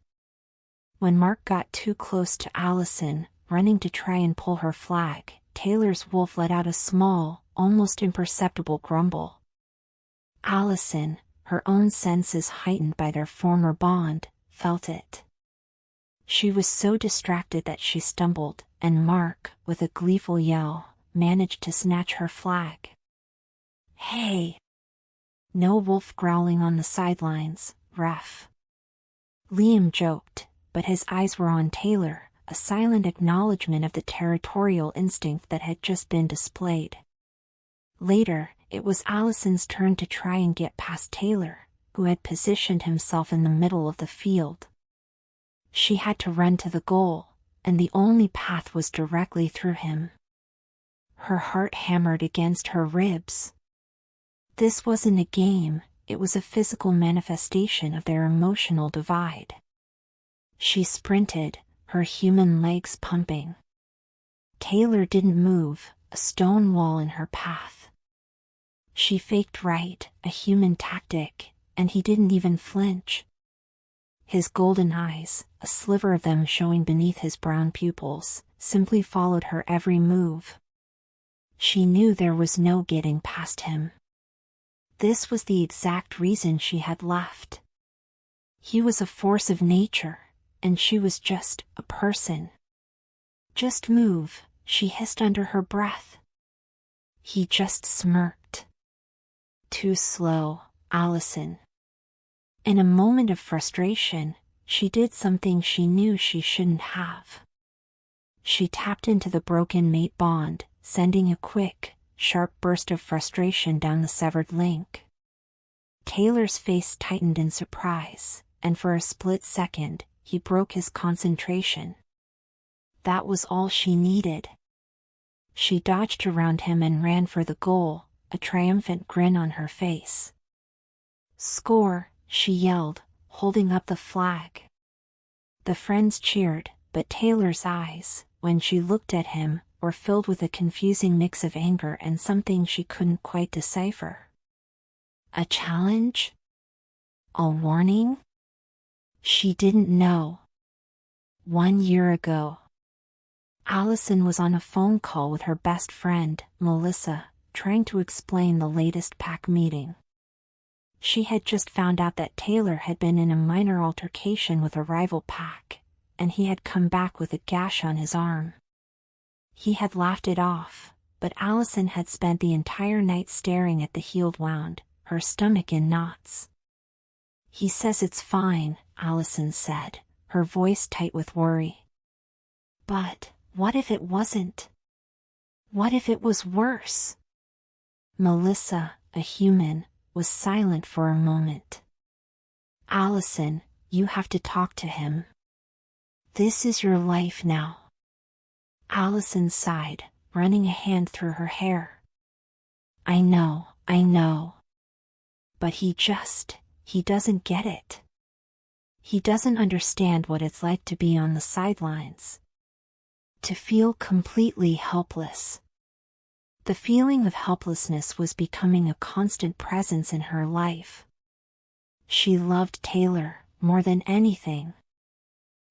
When Mark got too close to Allison, running to try and pull her flag, Taylor's wolf let out a small, almost imperceptible grumble. Allison, her own senses heightened by their former bond, felt it. She was so distracted that she stumbled, and Mark, with a gleeful yell, managed to snatch her flag. "Hey!" "No wolf growling on the sidelines, ref." Liam joked, but his eyes were on Taylor, a silent acknowledgement of the territorial instinct that had just been displayed. Later, it was Allison's turn to try and get past Taylor, who had positioned himself in the middle of the field. She had to run to the goal, and the only path was directly through him. Her heart hammered against her ribs. This wasn't a game, it was a physical manifestation of their emotional divide. She sprinted, her human legs pumping. Taylor didn't move, a stone wall in her path. She faked right, a human tactic, and he didn't even flinch. His golden eyes, a sliver of them showing beneath his brown pupils, simply followed her every move. She knew there was no getting past him. This was the exact reason she had left. He was a force of nature, and she was just a person. "Just move," she hissed under her breath. He just smirked. Too slow, Allison. In a moment of frustration, she did something she knew she shouldn't have. She tapped into the broken mate bond, sending a quick, sharp burst of frustration down the severed link. Taylor's face tightened in surprise, and for a split second, he broke his concentration. That was all she needed. She dodged around him and ran for the goal, a triumphant grin on her face. "Score," she yelled, holding up the flag. The friends cheered, but Taylor's eyes, when she looked at him, were filled with a confusing mix of anger and something she couldn't quite decipher. A challenge? A warning? She didn't know. 1 year ago, Allison was on a phone call with her best friend, Melissa, trying to explain the latest pack meeting. She had just found out that Taylor had been in a minor altercation with a rival pack, and he had come back with a gash on his arm. He had laughed it off, but Allison had spent the entire night staring at the healed wound, her stomach in knots. "He says it's fine," Allison said, her voice tight with worry. "But what if it wasn't? What if it was worse?" Melissa, a human, was silent for a moment. "Allison, you have to talk to him. This is your life now." Allison sighed, running a hand through her hair. I know. But he doesn't get it. He doesn't understand what it's like to be on the sidelines. To feel completely helpless. The feeling of helplessness was becoming a constant presence in her life. She loved Taylor more than anything.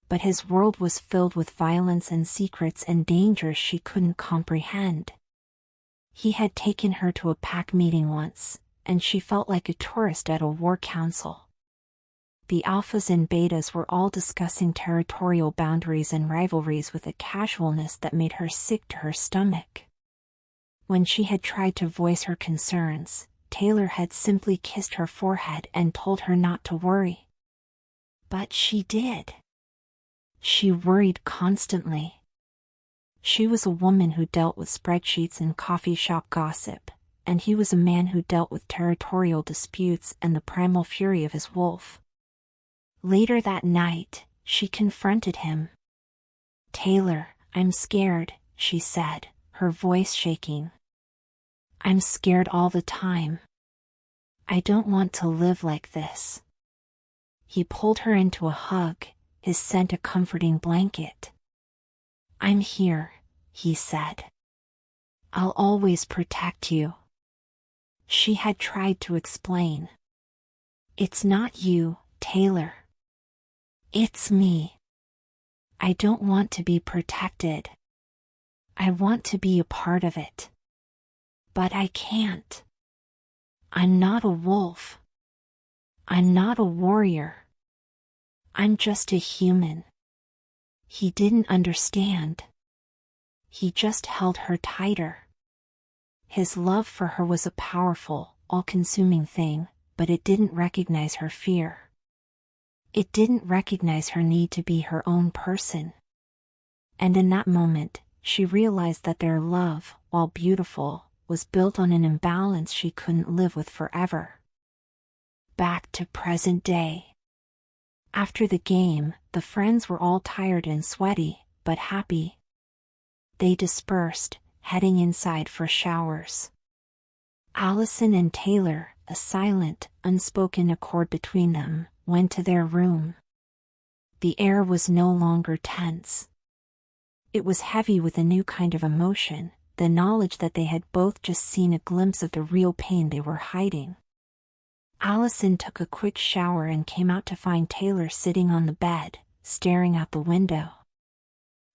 But his world was filled with violence and secrets and dangers she couldn't comprehend. He had taken her to a pack meeting once, and she felt like a tourist at a war council. The alphas and betas were all discussing territorial boundaries and rivalries with a casualness that made her sick to her stomach. When she had tried to voice her concerns, Taylor had simply kissed her forehead and told her not to worry. But she did. She worried constantly. She was a woman who dealt with spreadsheets and coffee shop gossip, and he was a man who dealt with territorial disputes and the primal fury of his wolf. Later that night, she confronted him. "Taylor, I'm scared," she said, her voice shaking. "I'm scared all the time. I don't want to live like this." He pulled her into a hug, his scent a comforting blanket. "I'm here," he said. "I'll always protect you." She had tried to explain. "It's not you, Taylor. It's me. I don't want to be protected. I want to be a part of it. But I can't. I'm not a wolf. I'm not a warrior. I'm just a human." He didn't understand. He just held her tighter. His love for her was a powerful, all-consuming thing, but it didn't recognize her fear. It didn't recognize her need to be her own person. And in that moment, she realized that their love, while beautiful, was built on an imbalance she couldn't live with forever. Back to present day. After the game, the friends were all tired and sweaty, but happy. They dispersed, heading inside for showers. Allison and Taylor, a silent, unspoken accord between them, went to their room. The air was no longer tense. It was heavy with a new kind of emotion, the knowledge that they had both just seen a glimpse of the real pain they were hiding. Allison took a quick shower and came out to find Taylor sitting on the bed, staring out the window.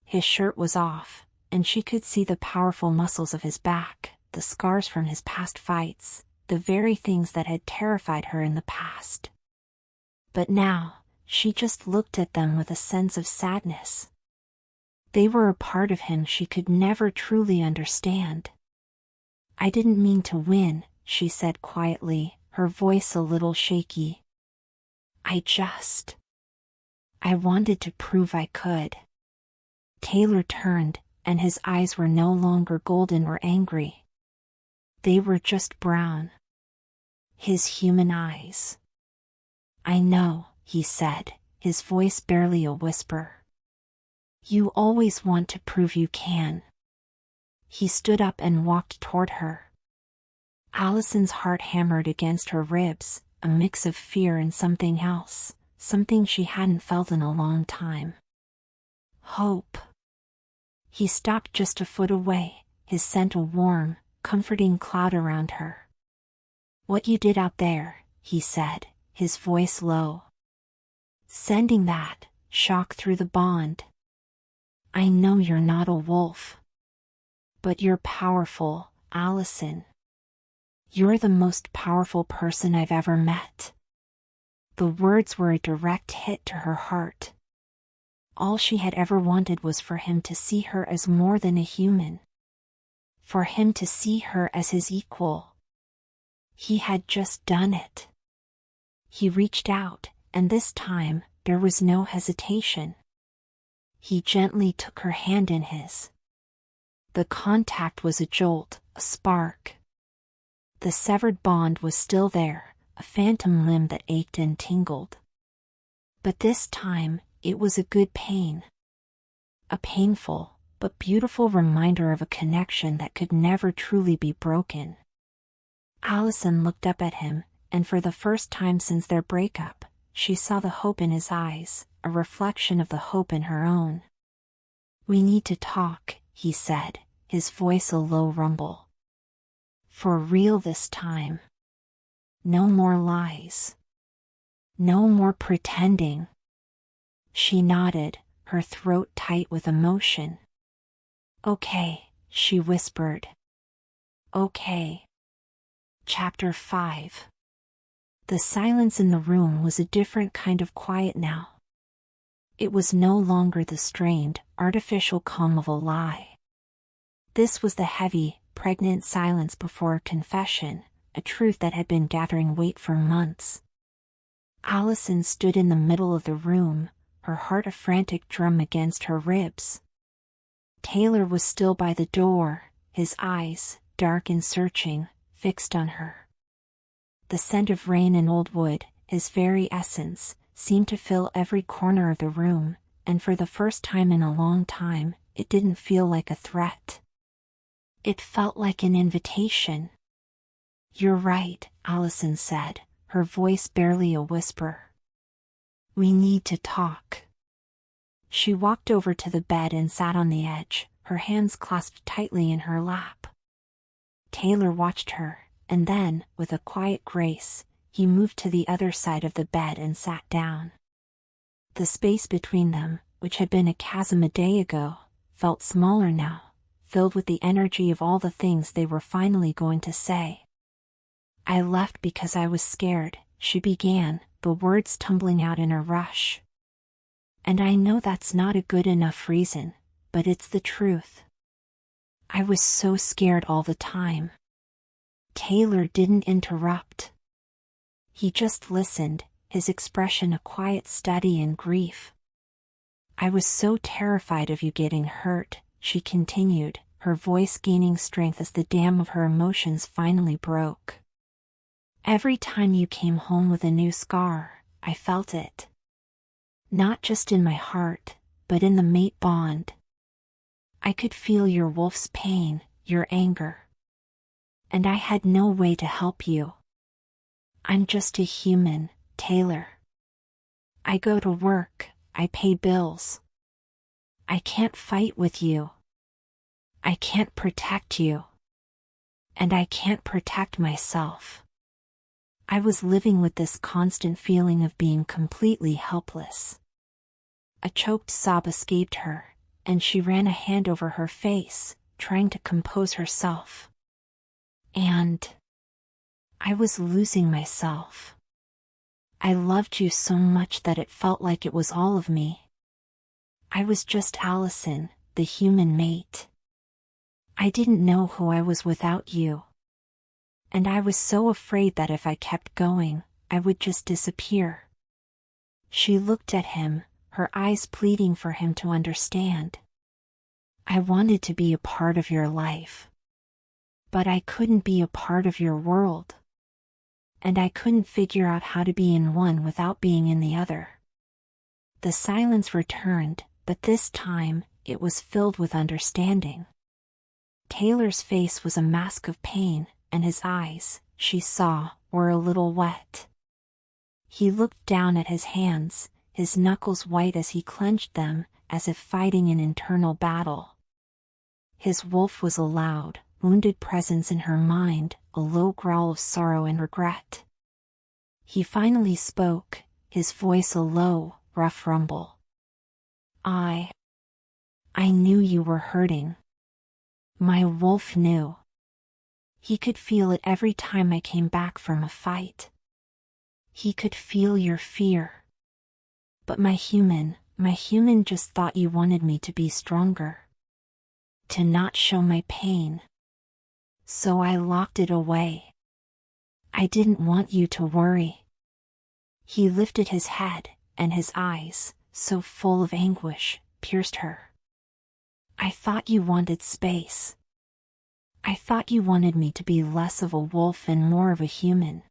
His shirt was off, and she could see the powerful muscles of his back, the scars from his past fights, the very things that had terrified her in the past. But now, she just looked at them with a sense of sadness. They were a part of him she could never truly understand. I didn't mean to win, she said quietly, her voice a little shaky. I wanted to prove I could. Taylor turned, and his eyes were no longer golden or angry. They were just brown. His human eyes. I know, he said, his voice barely a whisper. You always want to prove you can. He stood up and walked toward her. Allison's heart hammered against her ribs, a mix of fear and something else, something she hadn't felt in a long time. Hope. He stopped just a foot away, his scent a warm, comforting cloud around her. What you did out there, he said, his voice low. Sending that shock through the bond. I know you're not a wolf. But you're powerful, Allison. You're the most powerful person I've ever met. The words were a direct hit to her heart. All she had ever wanted was for him to see her as more than a human. For him to see her as his equal. He had just done it. He reached out, and this time, there was no hesitation. He gently took her hand in his. The contact was a jolt, a spark. The severed bond was still there, a phantom limb that ached and tingled. But this time, it was a good pain. A painful, but beautiful reminder of a connection that could never truly be broken. Allison looked up at him, and for the first time since their breakup, she saw the hope in his eyes, a reflection of the hope in her own. We need to talk, he said, his voice a low rumble. For real this time. No more lies. No more pretending. She nodded, her throat tight with emotion. Okay, she whispered. Okay. Chapter 5. The silence in the room was a different kind of quiet now. It was no longer the strained, artificial calm of a lie. This was the heavy, pregnant silence before a confession, a truth that had been gathering weight for months. Allison stood in the middle of the room, her heart a frantic drum against her ribs. Taylor was still by the door, his eyes, dark and searching, fixed on her. The scent of rain and old wood, his very essence, seemed to fill every corner of the room, and for the first time in a long time, it didn't feel like a threat. It felt like an invitation. You're right, Allison said, her voice barely a whisper. We need to talk. She walked over to the bed and sat on the edge, her hands clasped tightly in her lap. Taylor watched her, and then, with a quiet grace, he moved to the other side of the bed and sat down. The space between them, which had been a chasm a day ago, felt smaller now, filled with the energy of all the things they were finally going to say. I left because I was scared, she began, the words tumbling out in a rush. And I know that's not a good enough reason, but it's the truth. I was so scared all the time. Taylor didn't interrupt. He just listened, his expression a quiet study in grief. I was so terrified of you getting hurt, she continued, her voice gaining strength as the dam of her emotions finally broke. Every time you came home with a new scar, I felt it. Not just in my heart, but in the mate bond. I could feel your wolf's pain, your anger. And I had no way to help you. I'm just a human, Taylor. I go to work, I pay bills. I can't fight with you. I can't protect you. And I can't protect myself. I was living with this constant feeling of being completely helpless. A choked sob escaped her, and she ran a hand over her face, trying to compose herself. And I was losing myself. I loved you so much that it felt like it was all of me. I was just Allison, the human mate. I didn't know who I was without you, And I was so afraid that if I kept going, I would just disappear. She looked at him, her eyes pleading for him to understand. I wanted to be a part of your life. But I couldn't be a part of your world. And I couldn't figure out how to be in one without being in the other. The silence returned, but this time, it was filled with understanding. Taylor's face was a mask of pain, and his eyes, she saw, were a little wet. He looked down at his hands, his knuckles white as he clenched them, as if fighting an internal battle. His wolf was a loud, wounded presence in her mind, a low growl of sorrow and regret. He finally spoke, his voice a low, rough rumble. I knew you were hurting. My wolf knew. He could feel it every time I came back from a fight. He could feel your fear. But my human just thought you wanted me to be stronger. To not show my pain. So I locked it away. I didn't want you to worry. He lifted his head, and his eyes, so full of anguish, pierced her. I thought you wanted space. I thought you wanted me to be less of a wolf and more of a human.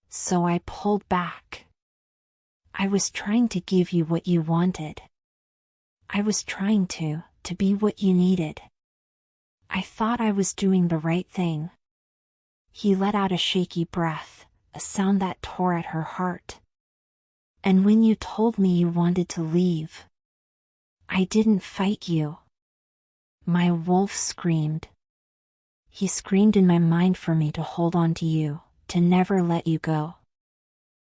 So I pulled back. I was trying to give you what you wanted. I was trying to be what you needed. I thought I was doing the right thing. He let out a shaky breath, a sound that tore at her heart. And when you told me you wanted to leave, I didn't fight you. My wolf screamed. He screamed in my mind for me to hold on to you, to never let you go.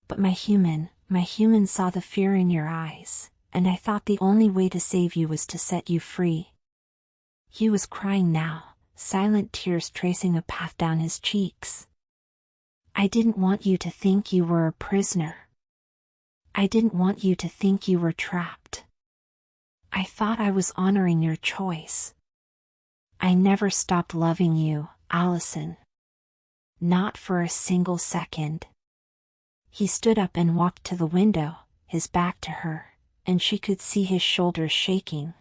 But my human saw the fear in your eyes, and I thought the only way to save you was to set you free. He was crying now, silent tears tracing a path down his cheeks. I didn't want you to think you were a prisoner. I didn't want you to think you were trapped. I thought I was honoring your choice. I never stopped loving you, Allison. Not for a single second. He stood up and walked to the window, his back to her, and she could see his shoulders shaking.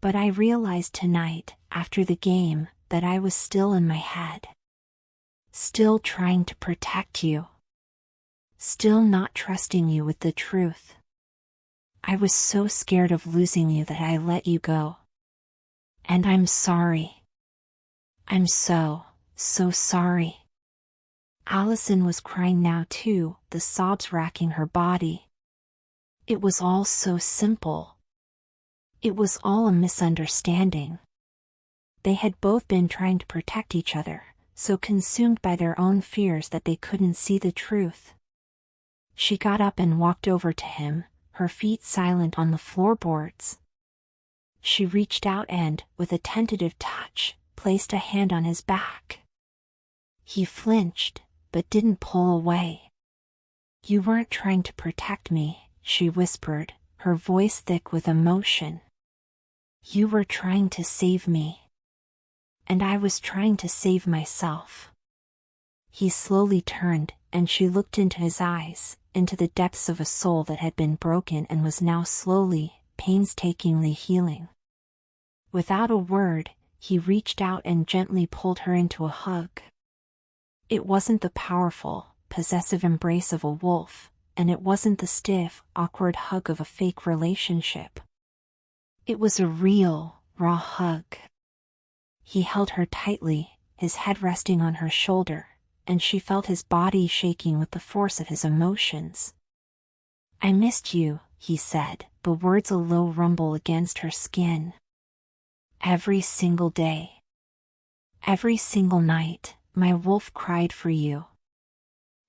But I realized tonight, after the game, that I was still in my head. Still trying to protect you. Still not trusting you with the truth. I was so scared of losing you that I let you go. And I'm sorry. I'm so sorry. Allison was crying now too, the sobs racking her body. It was all so simple. It was all a misunderstanding. They had both been trying to protect each other, so consumed by their own fears that they couldn't see the truth. She got up and walked over to him, her feet silent on the floorboards. She reached out and, with a tentative touch, placed a hand on his back. He flinched, but didn't pull away. You weren't trying to protect me, she whispered, her voice thick with emotion. You were trying to save me. And I was trying to save myself. He slowly turned, and she looked into his eyes, into the depths of a soul that had been broken and was now slowly, painstakingly healing. Without a word, he reached out and gently pulled her into a hug. It wasn't the powerful, possessive embrace of a wolf, and it wasn't the stiff, awkward hug of a fake relationship. It was a real, raw hug. He held her tightly, his head resting on her shoulder, and she felt his body shaking with the force of his emotions. I missed you, he said, the words a low rumble against her skin. Every single day. Every single night, my wolf cried for you.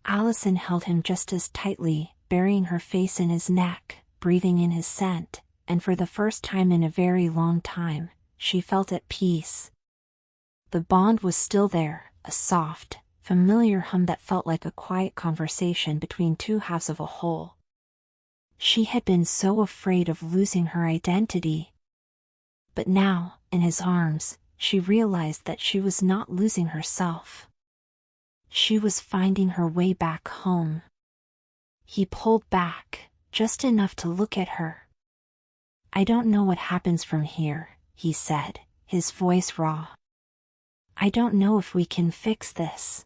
Allison held him just as tightly, burying her face in his neck, breathing in his scent, and for the first time in a very long time, she felt at peace. The bond was still there, a soft, familiar hum that felt like a quiet conversation between two halves of a whole. She had been so afraid of losing her identity. But now, in his arms, she realized that she was not losing herself. She was finding her way back home. He pulled back, just enough to look at her. "I don't know what happens from here," he said, his voice raw. "I don't know if we can fix this.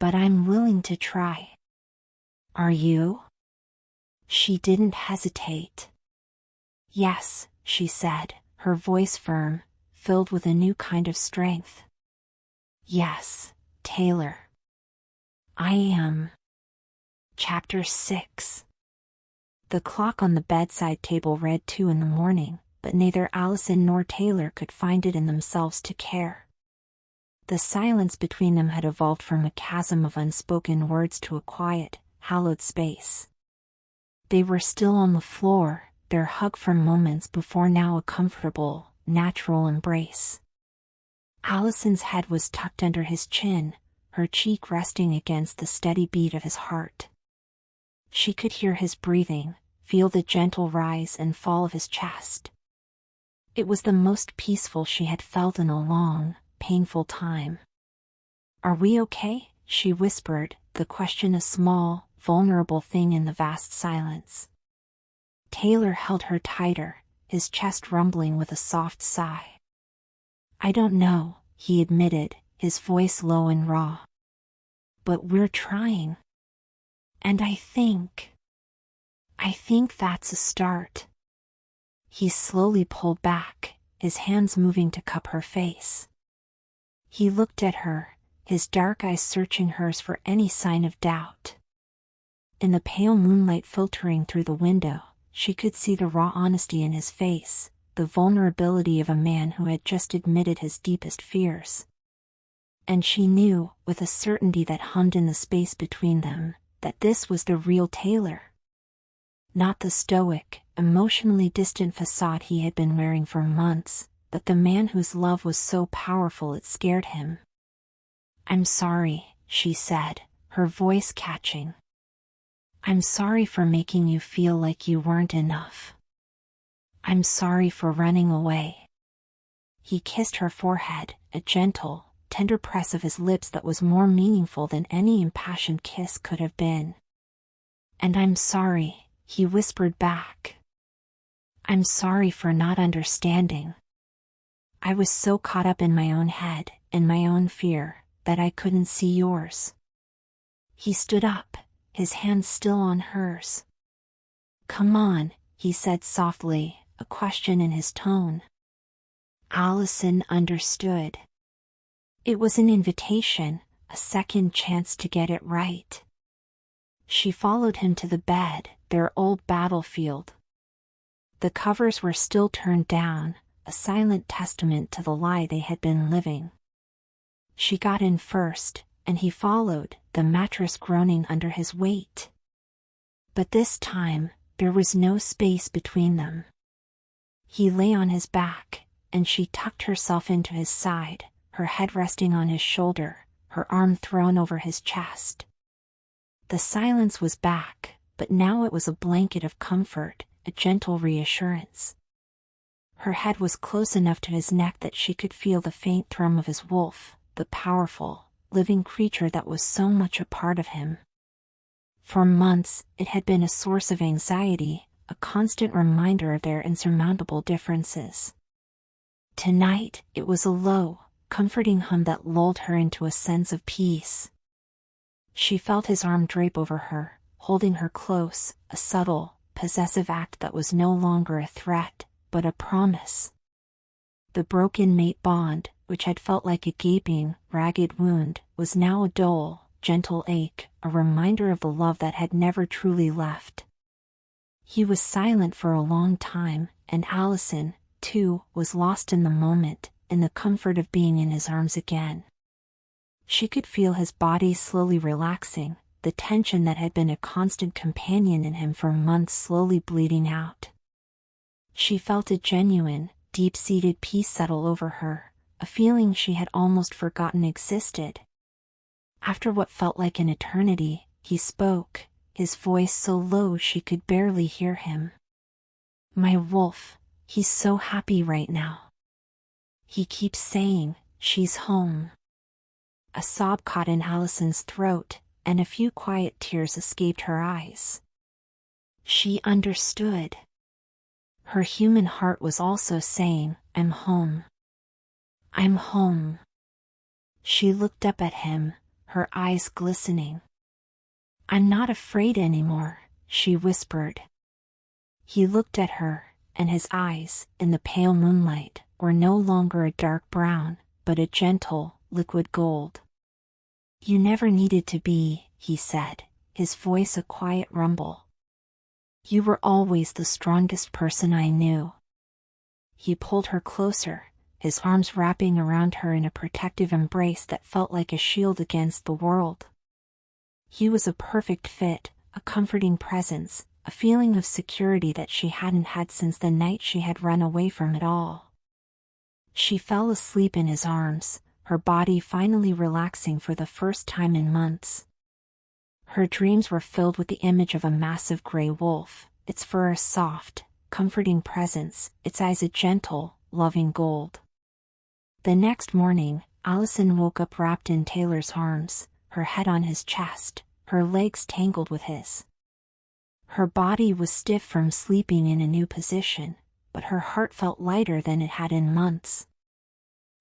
But I'm willing to try." "Are you?" She didn't hesitate. "Yes," she said, her voice firm, filled with a new kind of strength. "Yes, Taylor. I am." Chapter 6. The clock on the bedside table read 2 in the morning, but neither Allison nor Taylor could find it in themselves to care. The silence between them had evolved from a chasm of unspoken words to a quiet, hallowed space. They were still on the floor, their hug for moments before now a comfortable, natural embrace. Allison's head was tucked under his chin, her cheek resting against the steady beat of his heart. She could hear his breathing, feel the gentle rise and fall of his chest. It was the most peaceful she had felt in a long, painful time. "Are we okay?" she whispered, the question a small, vulnerable thing in the vast silence. Taylor held her tighter, his chest rumbling with a soft sigh. "I don't know," he admitted, his voice low and raw. "But we're trying. And I think that's a start." He slowly pulled back, his hands moving to cup her face. He looked at her, his dark eyes searching hers for any sign of doubt. In the pale moonlight filtering through the window, she could see the raw honesty in his face, the vulnerability of a man who had just admitted his deepest fears. And she knew, with a certainty that hummed in the space between them, that this was the real Taylor. Not the stoic, emotionally distant facade he had been wearing for months, but the man whose love was so powerful it scared him. "I'm sorry," she said, her voice catching. "I'm sorry for making you feel like you weren't enough. I'm sorry for running away." He kissed her forehead, a gentle, tender press of his lips that was more meaningful than any impassioned kiss could have been. "And I'm sorry," he whispered back. "I'm sorry for not understanding. I was so caught up in my own head, in my own fear, that I couldn't see yours." He stood up, his hands still on hers. "Come on," he said softly, a question in his tone. Allison understood. It was an invitation, a second chance to get it right. She followed him to the bed, their old battlefield. The covers were still turned down, a silent testament to the lie they had been living. She got in first, and he followed, the mattress groaning under his weight. But this time, there was no space between them. He lay on his back, and she tucked herself into his side, her head resting on his shoulder, her arm thrown over his chest. The silence was back, but now it was a blanket of comfort, a gentle reassurance. Her head was close enough to his neck that she could feel the faint thrum of his wolf, the powerful, living creature that was so much a part of him. For months, it had been a source of anxiety, a constant reminder of their insurmountable differences. Tonight, it was a low, comforting hum that lulled her into a sense of peace. She felt his arm drape over her, holding her close, a subtle, possessive act that was no longer a threat, but a promise. The broken mate bond, which had felt like a gaping, ragged wound, was now a dull, gentle ache, a reminder of the love that had never truly left. He was silent for a long time, and Allison, too, was lost in the moment, in the comfort of being in his arms again. She could feel his body slowly relaxing, the tension that had been a constant companion in him for months slowly bleeding out. She felt a genuine, deep-seated peace settle over her, a feeling she had almost forgotten existed. After what felt like an eternity, he spoke, his voice so low she could barely hear him. "My wolf, he's so happy right now. He keeps saying, she's home. A sob caught in Allison's throat, and a few quiet tears escaped her eyes. She understood. Her human heart was also saying, "I'm home. I'm home." She looked up at him, her eyes glistening. "I'm not afraid anymore," she whispered. He looked at her, and his eyes, in the pale moonlight, were no longer a dark brown, but a gentle, liquid gold. "You never needed to be," he said, his voice a quiet rumble. "You were always the strongest person I knew." He pulled her closer, his arms wrapping around her in a protective embrace that felt like a shield against the world. He was a perfect fit, a comforting presence, a feeling of security that she hadn't had since the night she had run away from it all. She fell asleep in his arms, her body finally relaxing for the first time in months. Her dreams were filled with the image of a massive gray wolf, its fur a soft, comforting presence, its eyes a gentle, loving gold. The next morning, Allison woke up wrapped in Taylor's arms, her head on his chest, her legs tangled with his. Her body was stiff from sleeping in a new position, but her heart felt lighter than it had in months.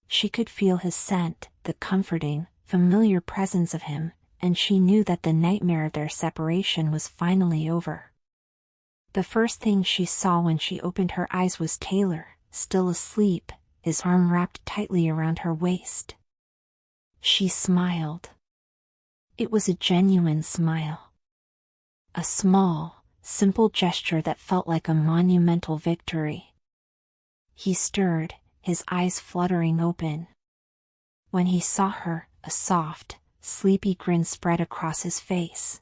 She could feel his scent, the comforting, familiar presence of him, and she knew that the nightmare of their separation was finally over. The first thing she saw when she opened her eyes was Taylor, still asleep, his arm wrapped tightly around her waist. She smiled. It was a genuine smile. A small, simple gesture that felt like a monumental victory. He stirred, his eyes fluttering open. When he saw her, a soft, sleepy grin spread across his face.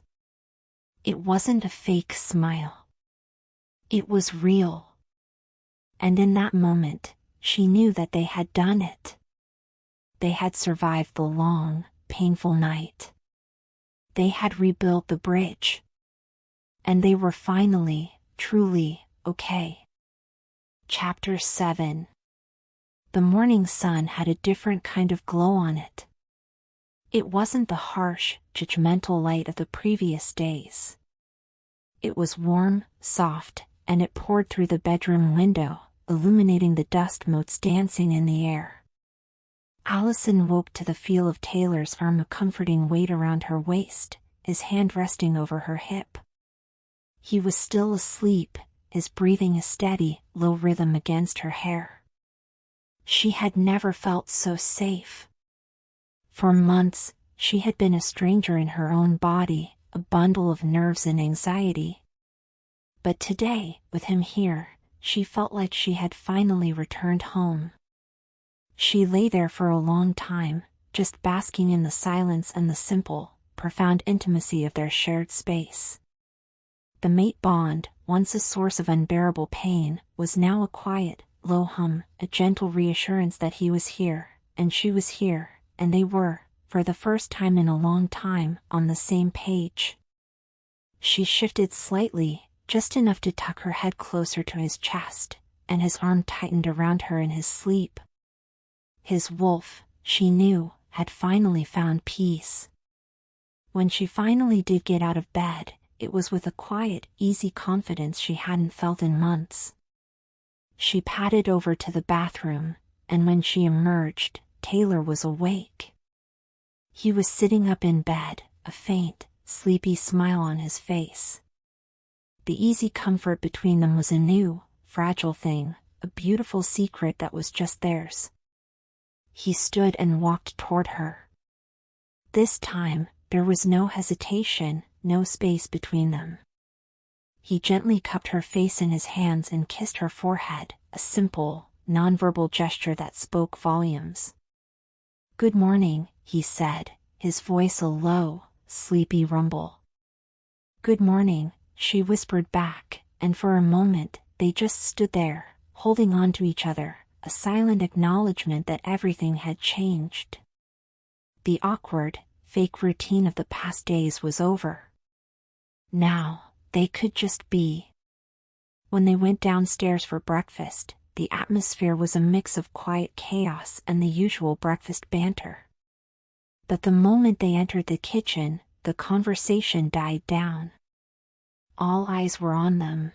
It wasn't a fake smile. It was real. And in that moment, she knew that they had done it. They had survived the long, painful night. They had rebuilt the bridge. And they were finally, truly, okay. Chapter 7. The morning sun had a different kind of glow on it. It wasn't the harsh, judgmental light of the previous days. It was warm, soft, and it poured through the bedroom window, illuminating the dust motes dancing in the air. Allison woke to the feel of Taylor's arm, a comforting weight around her waist, his hand resting over her hip. He was still asleep, his breathing a steady, low rhythm against her hair. She had never felt so safe. For months, she had been a stranger in her own body, a bundle of nerves and anxiety. But today, with him here, she felt like she had finally returned home. She lay there for a long time, just basking in the silence and the simple, profound intimacy of their shared space. The mate bond, once a source of unbearable pain, was now a quiet, low hum, a gentle reassurance that he was here, and she was here, and they were, for the first time in a long time, on the same page. She shifted slightly, just enough to tuck her head closer to his chest, and his arm tightened around her in his sleep. His wolf, she knew, had finally found peace. When she finally did get out of bed, it was with a quiet, easy confidence she hadn't felt in months. She padded over to the bathroom, and when she emerged, Taylor was awake. He was sitting up in bed, a faint, sleepy smile on his face. The easy comfort between them was a new, fragile thing, a beautiful secret that was just theirs. He stood and walked toward her. This time, there was no hesitation, no space between them. He gently cupped her face in his hands and kissed her forehead, a simple, nonverbal gesture that spoke volumes. "Good morning," he said, his voice a low, sleepy rumble. "Good morning," she whispered back, and for a moment, they just stood there, holding on to each other, a silent acknowledgement that everything had changed. The awkward, fake routine of the past days was over. Now, they could just be. When they went downstairs for breakfast, the atmosphere was a mix of quiet chaos and the usual breakfast banter. But the moment they entered the kitchen, the conversation died down. All eyes were on them.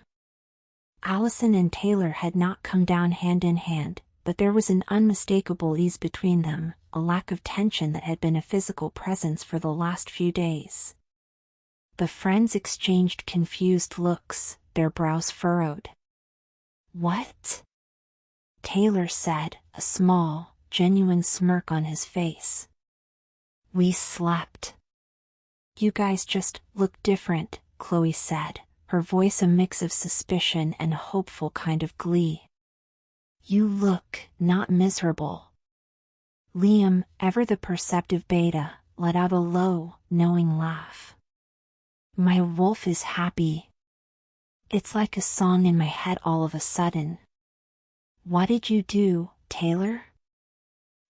Allison and Taylor had not come down hand in hand, but there was an unmistakable ease between them, a lack of tension that had been a physical presence for the last few days. The friends exchanged confused looks, their brows furrowed. "What?" Taylor said, a small, genuine smirk on his face. "We slept." "You guys just look different," Chloe said, her voice a mix of suspicion and a hopeful kind of glee. "You look not miserable." Liam, ever the perceptive beta, let out a low, knowing laugh. "My wolf is happy. It's like a song in my head all of a sudden." "What did you do, Taylor?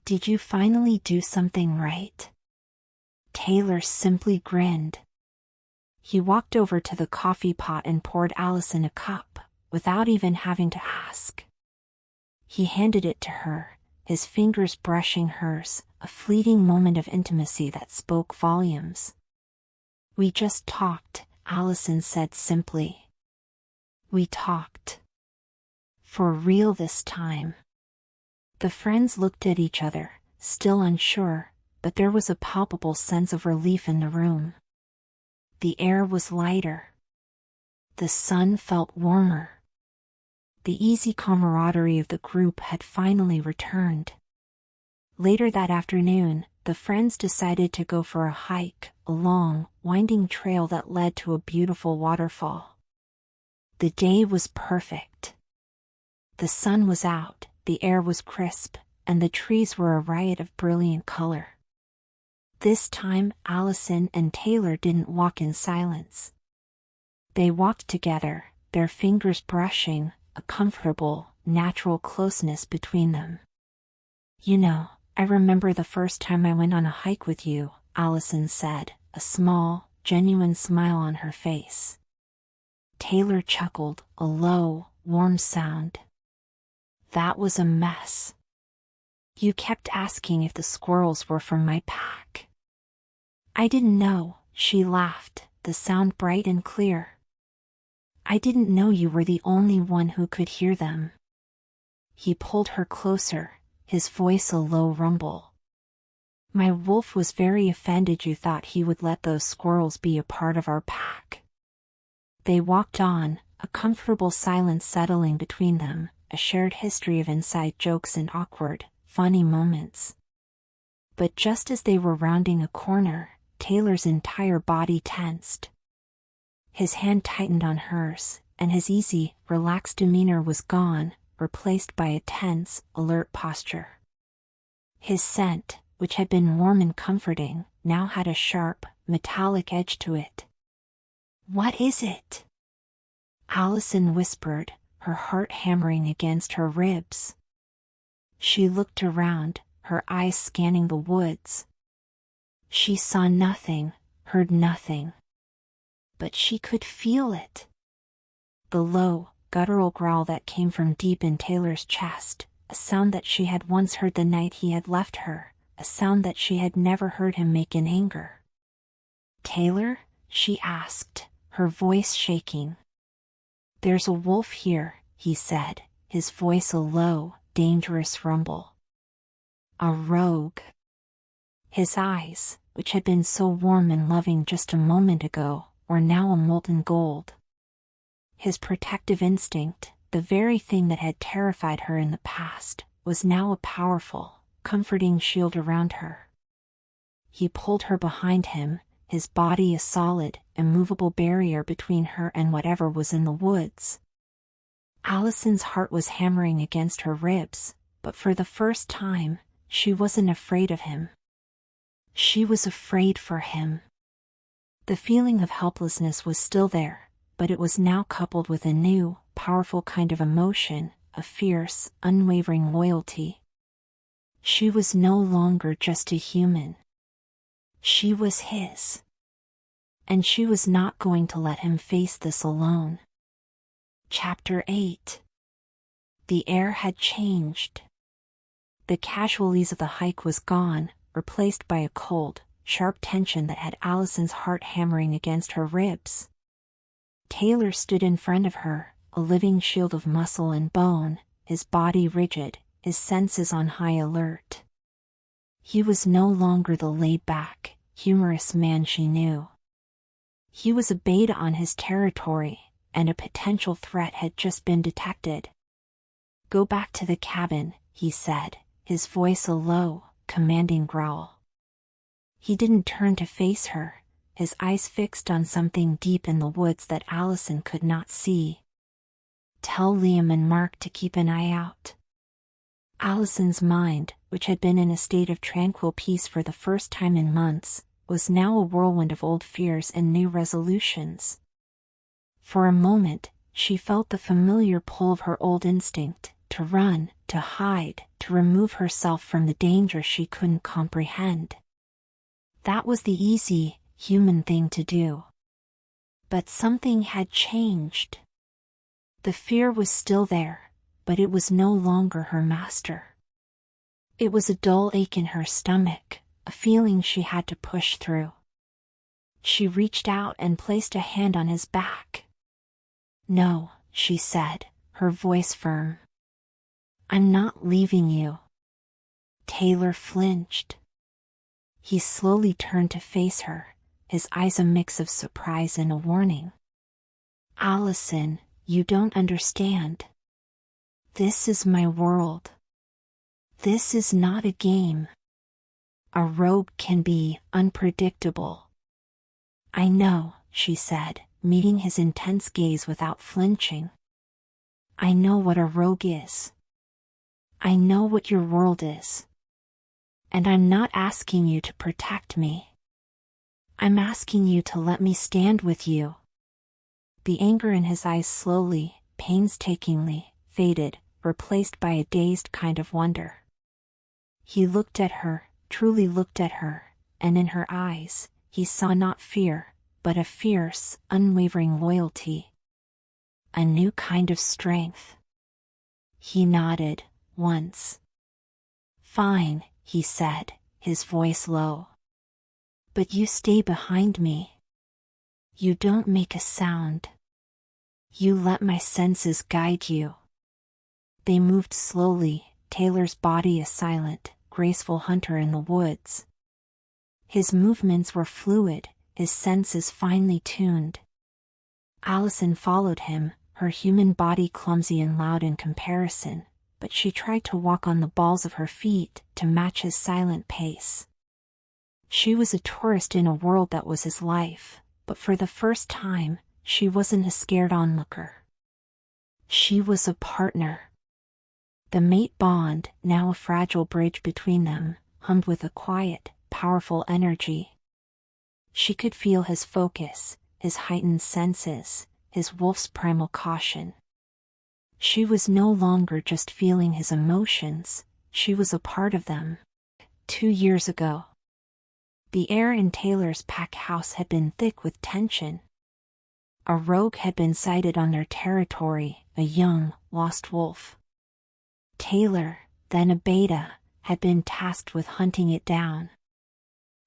Did you finally do something right?" Taylor simply grinned. He walked over to the coffee pot and poured Allison a cup, without even having to ask. He handed it to her, his fingers brushing hers, a fleeting moment of intimacy that spoke volumes. "We just talked," Allison said simply. "We talked. For real this time." The friends looked at each other, still unsure, but there was a palpable sense of relief in the room. The air was lighter. The sun felt warmer. The easy camaraderie of the group had finally returned. Later that afternoon, the friends decided to go for a hike, a long, winding trail that led to a beautiful waterfall. The day was perfect. The sun was out, the air was crisp, and the trees were a riot of brilliant color. This time, Allison and Taylor didn't walk in silence. They walked together, their fingers brushing, a comfortable, natural closeness between them. "You know, I remember the first time I went on a hike with you," Allison said, a small, genuine smile on her face. Taylor chuckled, a low, warm sound. "That was a mess. You kept asking if the squirrels were from my pack." "I didn't know," she laughed, the sound bright and clear. "I didn't know you were the only one who could hear them." He pulled her closer, his voice a low rumble. "My wolf was very offended you thought he would let those squirrels be a part of our pack." They walked on, a comfortable silence settling between them, a shared history of inside jokes and awkward, funny moments. But just as they were rounding a corner, Taylor's entire body tensed. His hand tightened on hers, and his easy, relaxed demeanor was gone, replaced by a tense, alert posture. His scent, which had been warm and comforting, now had a sharp, metallic edge to it. "What is it?" Allison whispered, her heart hammering against her ribs. She looked around, her eyes scanning the woods. She saw nothing, heard nothing. But she could feel it. The low, guttural growl that came from deep in Taylor's chest, a sound that she had once heard the night he had left her, a sound that she had never heard him make in anger. "Taylor?" she asked, her voice shaking. "There's a wolf here," he said, his voice a low, dangerous rumble. "A rogue." His eyes, which had been so warm and loving just a moment ago, were now a molten gold. His protective instinct, the very thing that had terrified her in the past, was now a powerful, comforting shield around her. He pulled her behind him, his body a solid, immovable barrier between her and whatever was in the woods. Allison's heart was hammering against her ribs, but for the first time, she wasn't afraid of him. She was afraid for him. The feeling of helplessness was still there, but it was now coupled with a new, powerful kind of emotion, a fierce, unwavering loyalty. She was no longer just a human. She was his. And she was not going to let him face this alone. Chapter 8. The air had changed. The casual ease of the hike was gone, replaced by a cold, sharp tension that had Allison's heart hammering against her ribs. Taylor stood in front of her, a living shield of muscle and bone, his body rigid, his senses on high alert. He was no longer the laid-back, humorous man she knew. He was a beta on his territory, and a potential threat had just been detected. "Go back to the cabin," he said, his voice a low, commanding growl. He didn't turn to face her, his eyes fixed on something deep in the woods that Allison could not see. "Tell Liam and Mark to keep an eye out." Allison's mind, which had been in a state of tranquil peace for the first time in months, was now a whirlwind of old fears and new resolutions. For a moment, she felt the familiar pull of her old instinct, to run, to hide, to remove herself from the danger she couldn't comprehend. That was the easy, human thing to do. But something had changed. The fear was still there, but it was no longer her master. It was a dull ache in her stomach, a feeling she had to push through. She reached out and placed a hand on his back. "No," she said, her voice firm. "I'm not leaving you." Taylor flinched. He slowly turned to face her, his eyes a mix of surprise and a warning. "Allison, you don't understand. This is my world. This is not a game. A rogue can be unpredictable." "I know," she said, meeting his intense gaze without flinching. "I know what a rogue is. I know what your world is. And I'm not asking you to protect me. I'm asking you to let me stand with you." The anger in his eyes slowly, painstakingly, faded, replaced by a dazed kind of wonder. He looked at her, truly looked at her, and in her eyes, he saw not fear, but a fierce, unwavering loyalty. A new kind of strength. He nodded, once. "Fine," he said, his voice low. "But you stay behind me. You don't make a sound. You let my senses guide you." They moved slowly, Taylor's body a silent, graceful hunter in the woods. His movements were fluid, his senses finely tuned. Allison followed him, her human body clumsy and loud in comparison, but she tried to walk on the balls of her feet to match his silent pace. She was a tourist in a world that was his life, but for the first time, she wasn't a scared onlooker. She was a partner. The mate bond, now a fragile bridge between them, hummed with a quiet, powerful energy. She could feel his focus, his heightened senses, his wolf's primal caution. She was no longer just feeling his emotions, she was a part of them. 2 years ago. The air in Taylor's pack house had been thick with tension. A rogue had been sighted on their territory, a young, lost wolf. Taylor, then a beta, had been tasked with hunting it down.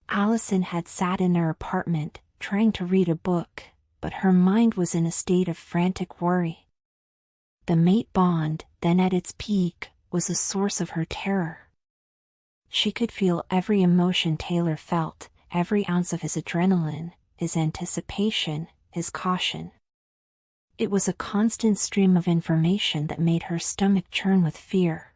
Allison had sat in their apartment, trying to read a book, but her mind was in a state of frantic worry. The mate bond, then at its peak, was a source of her terror. She could feel every emotion Taylor felt, every ounce of his adrenaline, his anticipation, his caution. It was a constant stream of information that made her stomach churn with fear.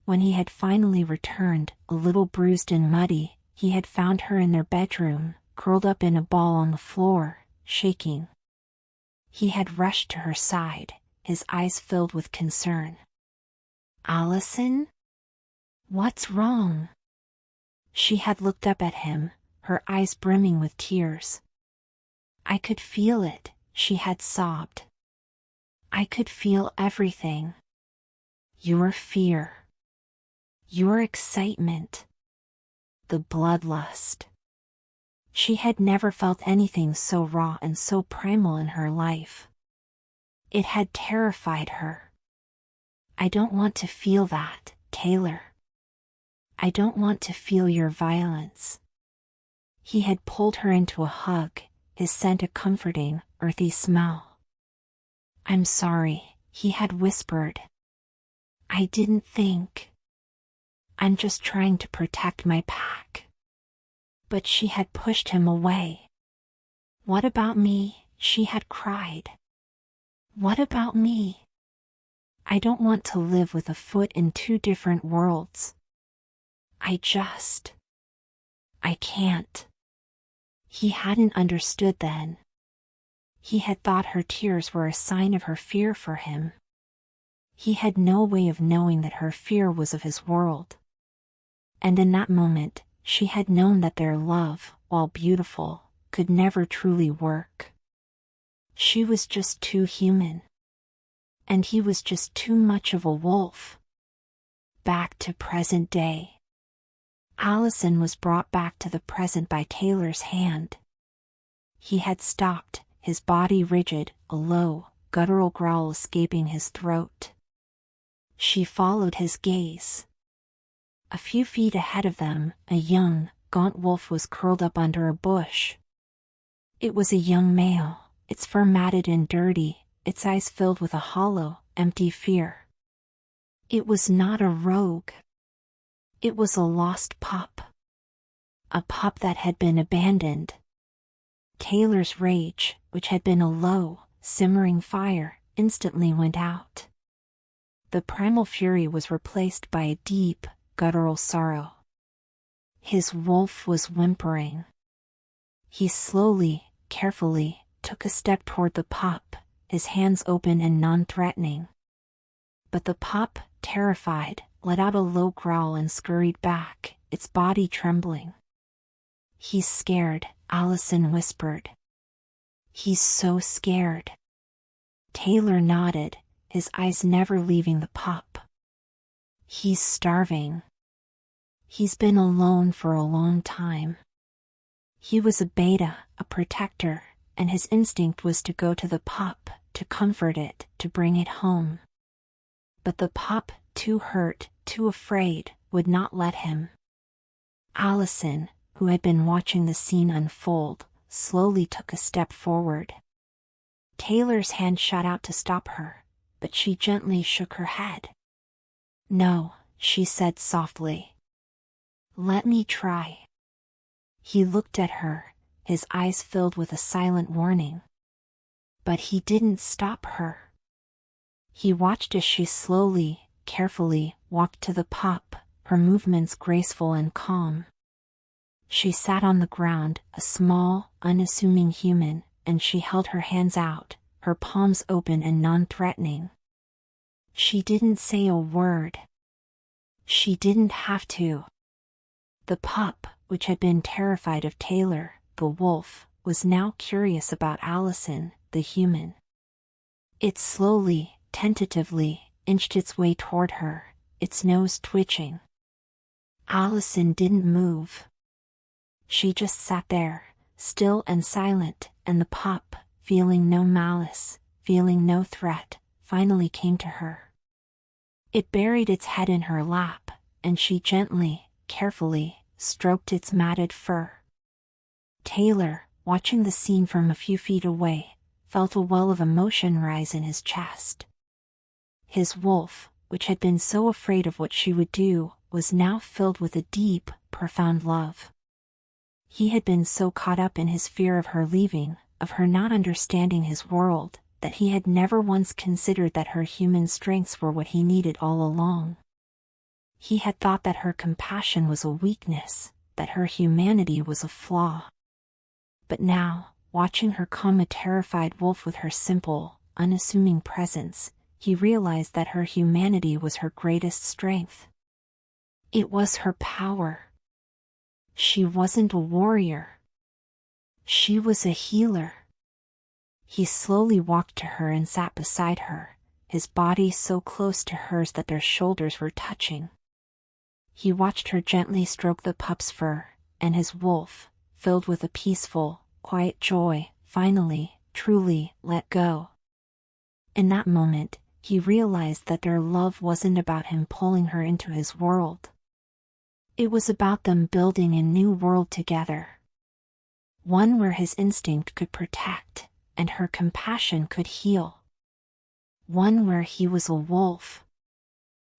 When he had finally returned, a little bruised and muddy, he had found her in their bedroom, curled up in a ball on the floor, shaking. He had rushed to her side, his eyes filled with concern. "Allison? What's wrong?" She had looked up at him, her eyes brimming with tears. "I could feel it," she had sobbed. "I could feel everything. Your fear. Your excitement. The bloodlust." She had never felt anything so raw and so primal in her life. It had terrified her. "I don't want to feel that, Taylor. I don't want to feel your violence. He had pulled her into a hug, his scent a comforting, earthy smell. I'm sorry, he had whispered. I didn't think. I'm just trying to protect my pack. But she had pushed him away. What about me? She had cried. What about me? I don't want to live with a foot in two different worlds. I can't. He hadn't understood then. He had thought her tears were a sign of her fear for him. He had no way of knowing that her fear was of his world. And in that moment, she had known that their love, while beautiful, could never truly work. She was just too human. And he was just too much of a wolf. Back to present day. Allison was brought back to the present by Taylor's hand. He had stopped, his body rigid, a low, guttural growl escaping his throat. She followed his gaze. A few feet ahead of them, a young, gaunt wolf was curled up under a bush. It was a young male, its fur matted and dirty, its eyes filled with a hollow, empty fear. It was not a rogue. It was a lost pup. A pup that had been abandoned. Taylor's rage, which had been a low, simmering fire, instantly went out. The primal fury was replaced by a deep, guttural sorrow. His wolf was whimpering. He slowly, carefully, took a step toward the pup, his hands open and non-threatening. But the pup, terrified, let out a low growl and scurried back, its body trembling. He's scared, Allison whispered. He's so scared. Taylor nodded, his eyes never leaving the pup. He's starving. He's been alone for a long time. He was a beta, a protector, and his instinct was to go to the pup, to comfort it, to bring it home. But the pup, too hurt, too afraid, would not let him. Allison, who had been watching the scene unfold, slowly took a step forward. Taylor's hand shot out to stop her, but she gently shook her head. No, she said softly. Let me try. He looked at her, his eyes filled with a silent warning. But he didn't stop her. He watched as she slowly, carefully, walked to the pup, her movements graceful and calm. She sat on the ground, a small, unassuming human, and she held her hands out, her palms open and non-threatening. She didn't say a word. She didn't have to. The pup, which had been terrified of Taylor, the wolf, was now curious about Allison, the human. It slowly, tentatively, inched its way toward her, its nose twitching. Allison didn't move. She just sat there, still and silent, and the pup, feeling no malice, feeling no threat, finally came to her. It buried its head in her lap, and she gently, carefully, stroked its matted fur. Taylor, watching the scene from a few feet away, felt a well of emotion rise in his chest. His wolf, which had been so afraid of what she would do, was now filled with a deep, profound love. He had been so caught up in his fear of her leaving, of her not understanding his world, that he had never once considered that her human strengths were what he needed all along. He had thought that her compassion was a weakness, that her humanity was a flaw. But now, watching her calm a terrified wolf with her simple, unassuming presence, he realized that her humanity was her greatest strength. It was her power. She wasn't a warrior. She was a healer. He slowly walked to her and sat beside her, his body so close to hers that their shoulders were touching. He watched her gently stroke the pup's fur, and his wolf, filled with a peaceful, quiet joy, finally, truly, let go. In that moment, he realized that their love wasn't about him pulling her into his world. It was about them building a new world together. One where his instinct could protect, and her compassion could heal. One where he was a wolf,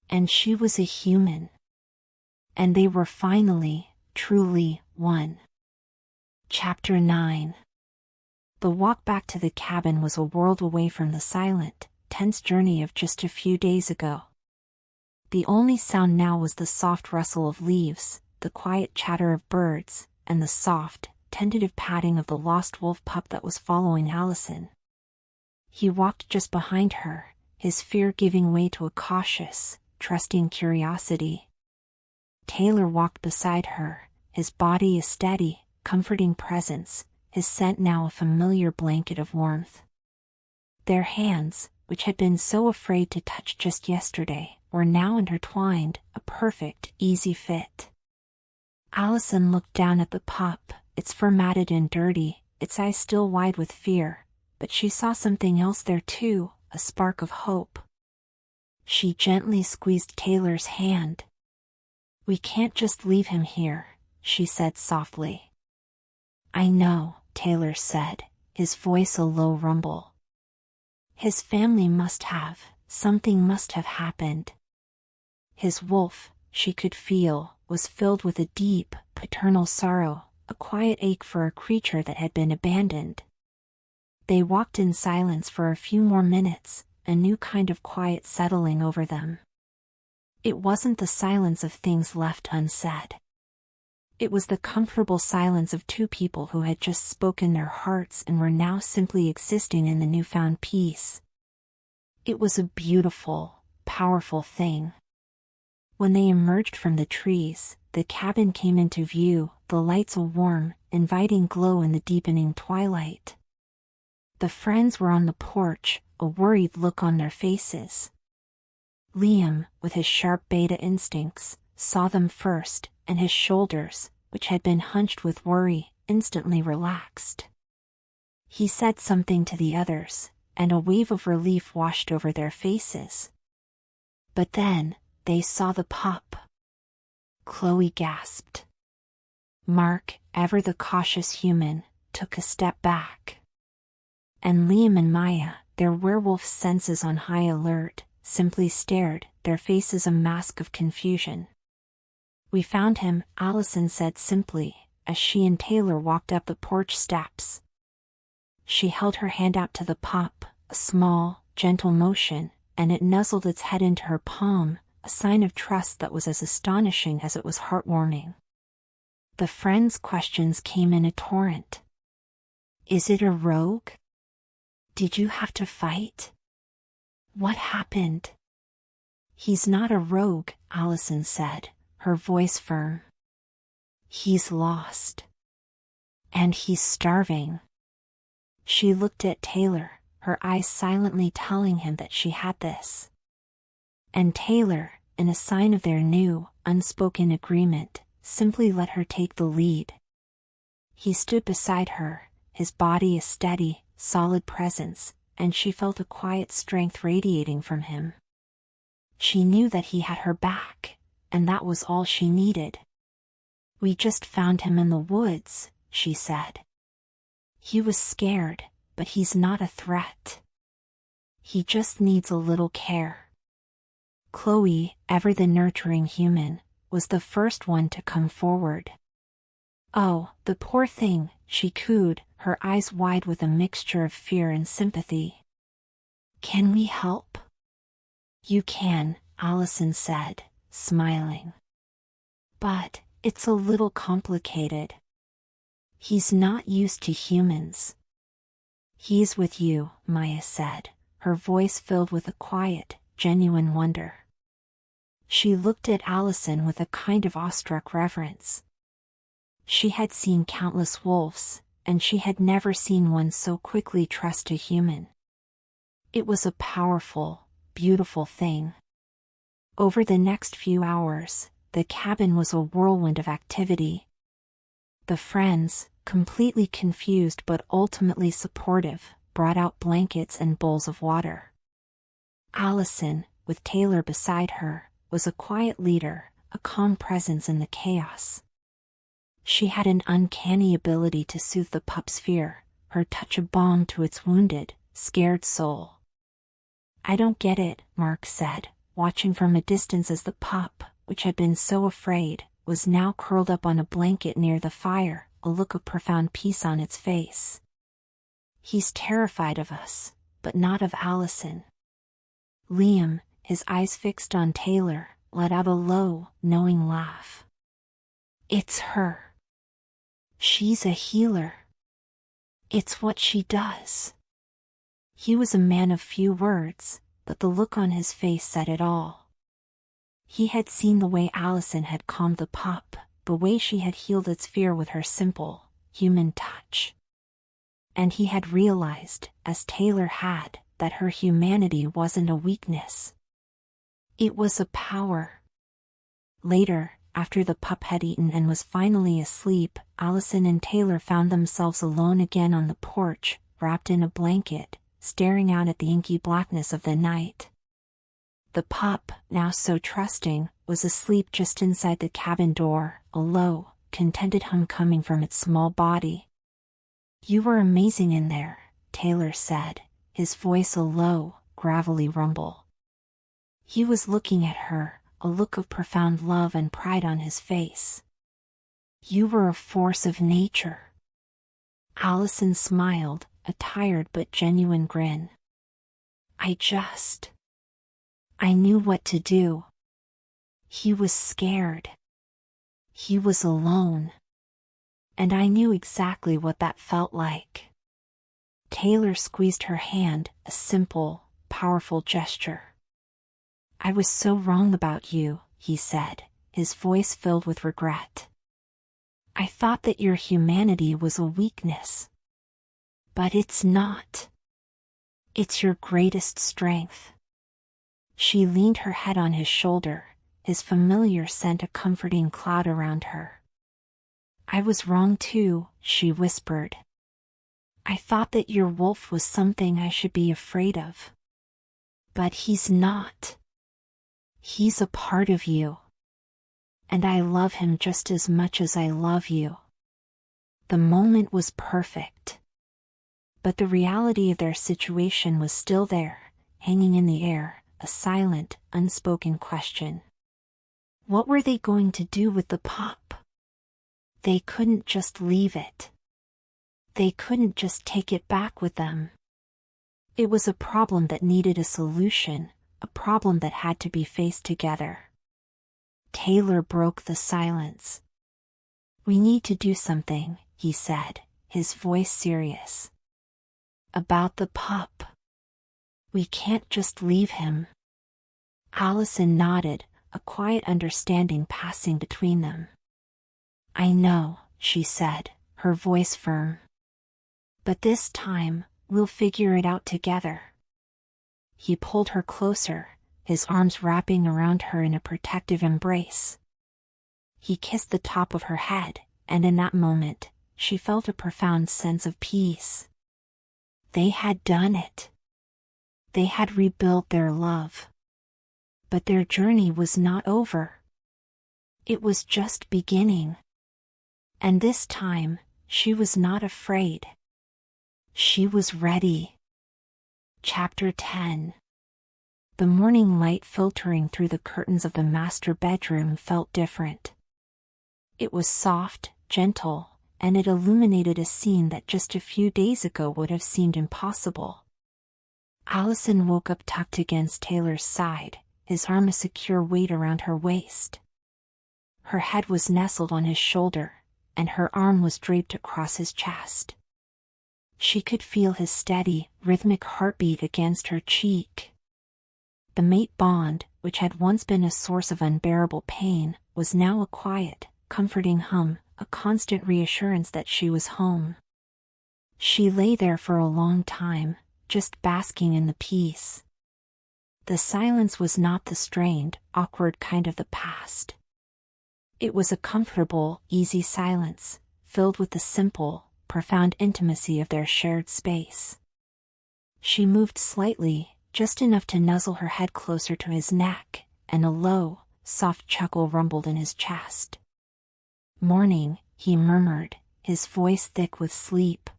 and she was a human. And they were finally, truly, one. Chapter 9. The walk back to the cabin was a world away from the silent, tense journey of just a few days ago. The only sound now was the soft rustle of leaves, the quiet chatter of birds, and the soft, tentative patting of the lost wolf pup that was following Allison. He walked just behind her, his fear giving way to a cautious, trusting curiosity. Taylor walked beside her, his body a steady, comforting presence, his scent now a familiar blanket of warmth. Their hands, which had been so afraid to touch just yesterday, were now intertwined, a perfect, easy fit. Allison looked down at the pup, its fur matted and dirty, its eyes still wide with fear, but she saw something else there too, a spark of hope. She gently squeezed Taylor's hand. "We can't just leave him here," she said softly. "I know," Taylor said, his voice a low rumble. "His family something must have happened." His wolf, she could feel, was filled with a deep, paternal sorrow, a quiet ache for a creature that had been abandoned. They walked in silence for a few more minutes, a new kind of quiet settling over them. It wasn't the silence of things left unsaid. It was the comfortable silence of two people who had just spoken their hearts and were now simply existing in the newfound peace. It was a beautiful, powerful thing. When they emerged from the trees, the cabin came into view, the lights a warm, inviting glow in the deepening twilight. The friends were on the porch, a worried look on their faces. Liam, with his sharp beta instincts, saw them first, and his shoulders, which had been hunched with worry, instantly relaxed. He said something to the others, and a wave of relief washed over their faces. But then, they saw the pup. Chloe gasped. Mark, ever the cautious human, took a step back. And Liam and Maya, their werewolf senses on high alert, simply stared, their faces a mask of confusion. "We found him," Allison said simply, as she and Taylor walked up the porch steps. She held her hand out to the pup, a small, gentle motion, and it nuzzled its head into her palm, a sign of trust that was as astonishing as it was heartwarming. The friends' questions came in a torrent. "Is it a rogue? Did you have to fight? What happened?" "He's not a rogue," Allison said, her voice firm. "He's lost. And he's starving." She looked at Taylor, her eyes silently telling him that she had this. And Taylor, in a sign of their new, unspoken agreement, simply let her take the lead. He stood beside her, his body a steady, solid presence, and she felt a quiet strength radiating from him. She knew that he had her back, and that was all she needed. "We just found him in the woods," she said. "He was scared, but he's not a threat. He just needs a little care." Chloe, ever the nurturing human, was the first one to come forward. "Oh, the poor thing," she cooed, her eyes wide with a mixture of fear and sympathy. "Can we help?" "You can," Allison said, smiling. "But it's a little complicated. He's not used to humans." "He's with you," Maya said, her voice filled with a quiet, genuine wonder. She looked at Allison with a kind of awestruck reverence. She had seen countless wolves, and she had never seen one so quickly trust a human. It was a powerful, beautiful thing. Over the next few hours, the cabin was a whirlwind of activity. The friends, completely confused but ultimately supportive, brought out blankets and bowls of water. Allison, with Taylor beside her, was a quiet leader, a calm presence in the chaos. She had an uncanny ability to soothe the pup's fear, her touch a balm to its wounded, scared soul. "I don't get it," Mark said, watching from a distance as the pup, which had been so afraid, was now curled up on a blanket near the fire, a look of profound peace on its face. "He's terrified of us, but not of Allison." Liam, his eyes fixed on Taylor, let out a low, knowing laugh. "It's her. She's a healer. It's what she does." He was a man of few words, but the look on his face said it all. He had seen the way Allison had calmed the pup, the way she had healed its fear with her simple, human touch. And he had realized, as Taylor had, that her humanity wasn't a weakness. It was a power. Later, after the pup had eaten and was finally asleep, Allison and Taylor found themselves alone again on the porch, wrapped in a blanket, staring out at the inky blackness of the night. The pup, now so trusting, was asleep just inside the cabin door, a low, contented hum coming from its small body. "You were amazing in there," Taylor said, his voice a low, gravelly rumble. He was looking at her, a look of profound love and pride on his face. "You were a force of nature." Allison smiled, a tired but genuine grin. I knew what to do." He was scared. He was alone. And I knew exactly what that felt like. Taylor squeezed her hand, a simple, powerful gesture. "I was so wrong about you," he said, his voice filled with regret. "I thought that your humanity was a weakness. But it's not. It's your greatest strength." She leaned her head on his shoulder, his familiar scent a comforting cloud around her. "I was wrong too," she whispered. "I thought that your wolf was something I should be afraid of. But he's not. He's a part of you. And I love him just as much as I love you." The moment was perfect. But the reality of their situation was still there, hanging in the air, a silent, unspoken question. What were they going to do with the pup? They couldn't just leave it. They couldn't just take it back with them. It was a problem that needed a solution, a problem that had to be faced together. Taylor broke the silence. "We need to do something," he said, his voice serious. "About the pup. We can't just leave him." Allison nodded, a quiet understanding passing between them. "I know," she said, her voice firm. "But this time, we'll figure it out together." He pulled her closer, his arms wrapping around her in a protective embrace. He kissed the top of her head, and in that moment, she felt a profound sense of peace. They had done it. They had rebuilt their love. But their journey was not over. It was just beginning. And this time, she was not afraid. She was ready. Chapter 10. The morning light filtering through the curtains of the master bedroom felt different. It was soft, gentle, and it illuminated a scene that just a few days ago would have seemed impossible. Allison woke up tucked against Taylor's side, his arm a secure weight around her waist. Her head was nestled on his shoulder, and her arm was draped across his chest. She could feel his steady, rhythmic heartbeat against her cheek. The mate bond, which had once been a source of unbearable pain, was now a quiet, comforting hum, a constant reassurance that she was home. She lay there for a long time, just basking in the peace. The silence was not the strained, awkward kind of the past. It was a comfortable, easy silence, filled with the simple, profound intimacy of their shared space. She moved slightly, just enough to nuzzle her head closer to his neck, and a low, soft chuckle rumbled in his chest. "Morning," he murmured, his voice thick with sleep.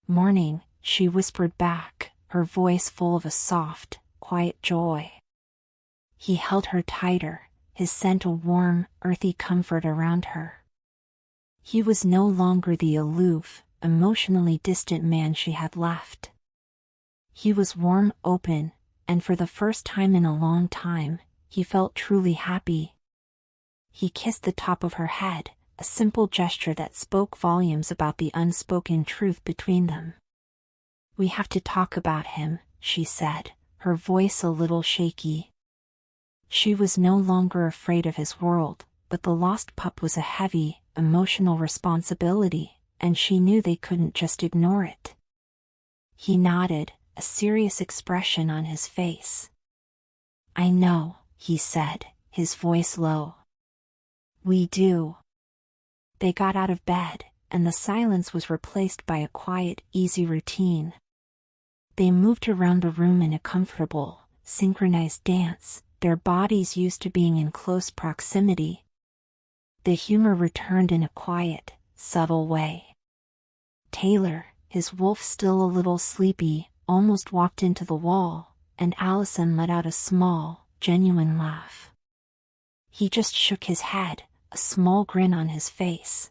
"Morning," she whispered back, her voice full of a soft, quiet joy. He held her tighter, his scent a warm, earthy comfort around her. He was no longer the aloof, emotionally distant man she had left. He was warm, open, and for the first time in a long time, he felt truly happy. He kissed the top of her head, a simple gesture that spoke volumes about the unspoken truth between them. "We have to talk about him," she said, her voice a little shaky. She was no longer afraid of his world, but the lost pup was a heavy, emotional responsibility, and she knew they couldn't just ignore it. He nodded, a serious expression on his face. "I know," he said, his voice low. "We do." They got out of bed, and the silence was replaced by a quiet, easy routine. They moved around the room in a comfortable, synchronized dance, their bodies used to being in close proximity. The humor returned in a quiet, subtle way. Taylor, his wolf still a little sleepy, almost walked into the wall, and Allison let out a small, genuine laugh. He just shook his head, a small grin on his face.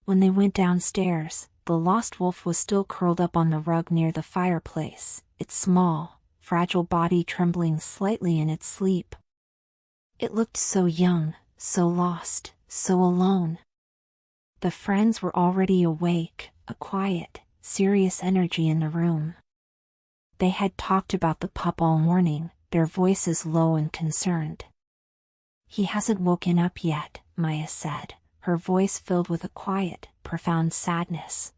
When they went downstairs, the lost wolf was still curled up on the rug near the fireplace, its small, fragile body trembling slightly in its sleep. It looked so young, so lost, so alone. The friends were already awake, a quiet, serious energy in the room. They had talked about the pup all morning, their voices low and concerned. "He hasn't woken up yet," Maya said, her voice filled with a quiet, profound sadness.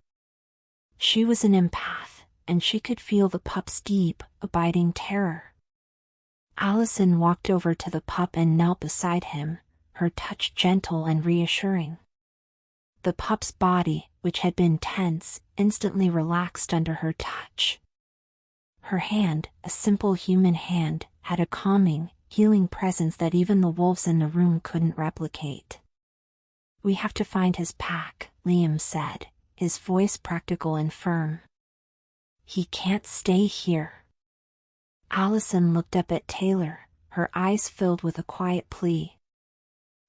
She was an empath, and she could feel the pup's deep, abiding terror. Allison walked over to the pup and knelt beside him, her touch gentle and reassuring. The pup's body, which had been tense, instantly relaxed under her touch. Her hand, a simple human hand, had a calming, healing presence that even the wolves in the room couldn't replicate. "We have to find his pack," Liam said, his voice practical and firm. "He can't stay here." Allison looked up at Taylor, her eyes filled with a quiet plea.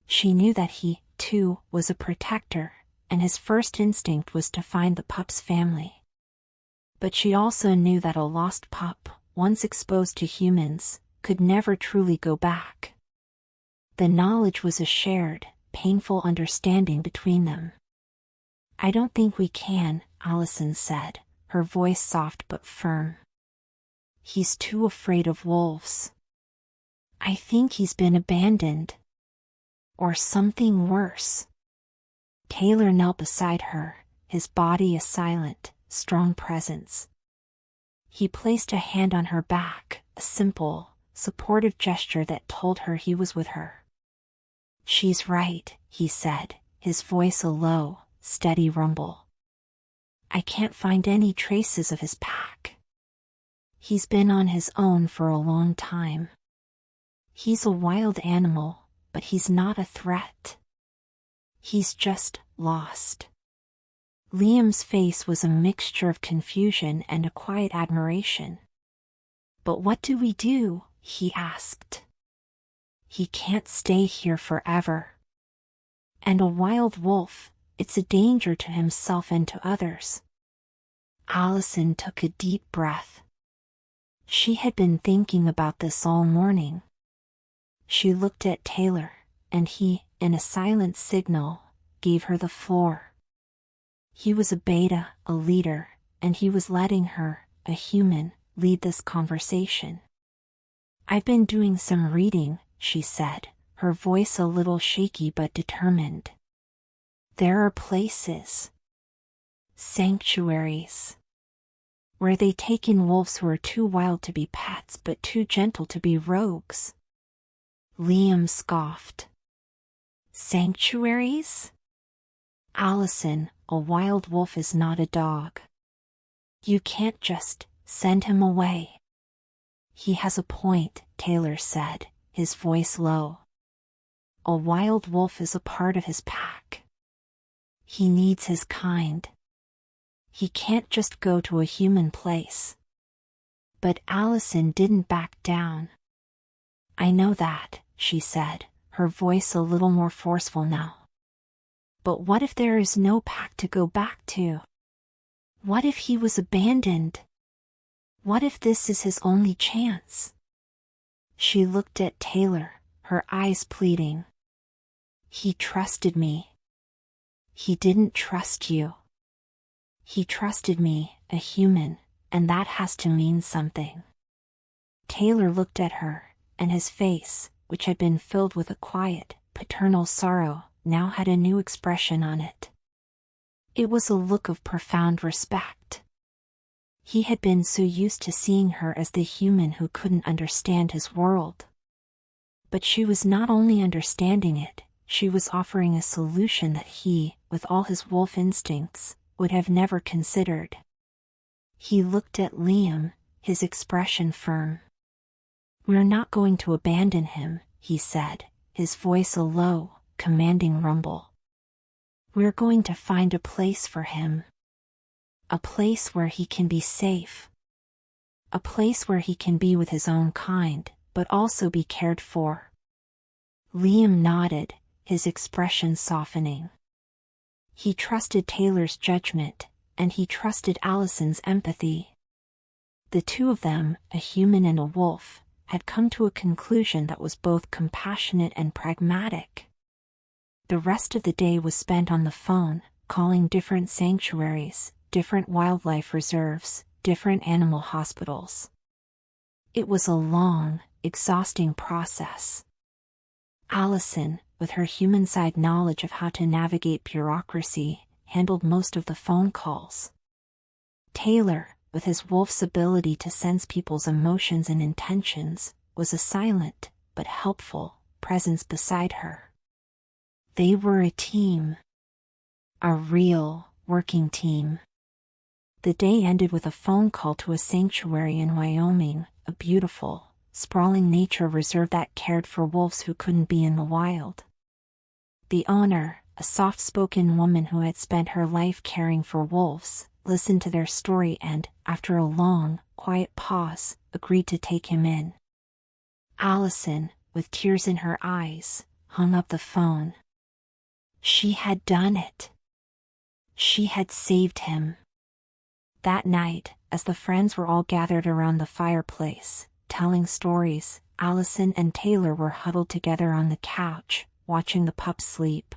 She knew that he, too, was a protector, and his first instinct was to find the pup's family. But she also knew that a lost pup, once exposed to humans, could never truly go back. The knowledge was a shared, painful understanding between them. "I don't think we can," Allison said, her voice soft but firm. "He's too afraid of wolves. I think he's been abandoned. Or something worse." Taylor knelt beside her, his body a silent, strong presence. He placed a hand on her back, a simple, supportive gesture that told her he was with her. "She's right," he said, his voice a low, steady rumble. "I can't find any traces of his pack. He's been on his own for a long time. He's a wild animal, but he's not a threat. He's just lost." Liam's face was a mixture of confusion and a quiet admiration. "But what do we do?" he asked. "He can't stay here forever. And a wild wolf, it's a danger to himself and to others." Allison took a deep breath. She had been thinking about this all morning. She looked at Taylor, and he, in a silent signal, gave her the floor. He was a beta, a leader, and he was letting her, a human, lead this conversation. "I've been doing some reading," she said, her voice a little shaky but determined. "There are places, sanctuaries, where they take in wolves who are too wild to be pets but too gentle to be rogues." Liam scoffed. "Sanctuaries? Allison, a wild wolf is not a dog. You can't just send him away." "He has a point," Taylor said, his voice low. A wild wolf is a part of his pack. He needs his kind. He can't just go to a human place. But Allison didn't back down. I know that, she said, her voice a little more forceful now. But what if there is no pack to go back to? What if he was abandoned? What if this is his only chance? She looked at Taylor, her eyes pleading. He trusted me. He didn't trust you. He trusted me, a human, and that has to mean something. Taylor looked at her, and his face, which had been filled with a quiet, paternal sorrow, now had a new expression on it. It was a look of profound respect. He had been so used to seeing her as the human who couldn't understand his world. But she was not only understanding it, she was offering a solution that he, with all his wolf instincts, would have never considered. He looked at Liam, his expression firm. We're not going to abandon him, he said, his voice a low, commanding rumble. We're going to find a place for him. A place where he can be safe. A place where he can be with his own kind, but also be cared for. Liam nodded, his expression softening. He trusted Taylor's judgment, and he trusted Allison's empathy. The two of them, a human and a wolf, had come to a conclusion that was both compassionate and pragmatic. The rest of the day was spent on the phone, calling different sanctuaries, different wildlife reserves, different animal hospitals. It was a long, exhausting process. Allison, with her human-side knowledge of how to navigate bureaucracy, handled most of the phone calls. Taylor, with his wolf's ability to sense people's emotions and intentions, was a silent, but helpful, presence beside her. They were a team. A real, working team. The day ended with a phone call to a sanctuary in Wyoming, a beautiful, sprawling nature reserve that cared for wolves who couldn't be in the wild. The owner, a soft-spoken woman who had spent her life caring for wolves, listened to their story and, after a long, quiet pause, agreed to take him in. Allison, with tears in her eyes, hung up the phone. She had done it. She had saved him. That night, as the friends were all gathered around the fireplace, telling stories, Allison and Taylor were huddled together on the couch, watching the pup sleep.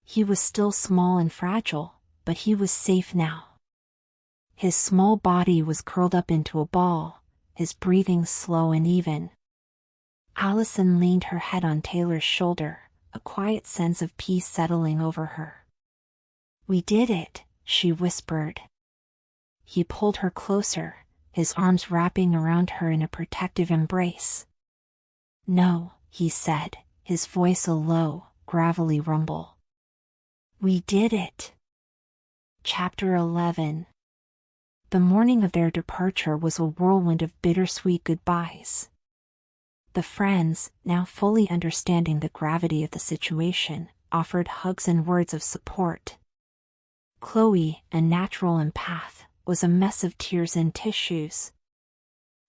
He was still small and fragile, but he was safe now. His small body was curled up into a ball, his breathing slow and even. Allison leaned her head on Taylor's shoulder, a quiet sense of peace settling over her. We did it, she whispered. He pulled her closer, his arms wrapping around her in a protective embrace. No, he said, his voice a low, gravelly rumble. We did it. Chapter 11. The morning of their departure was a whirlwind of bittersweet goodbyes. The friends, now fully understanding the gravity of the situation, offered hugs and words of support. Chloe, a natural empath, was a mess of tears and tissues.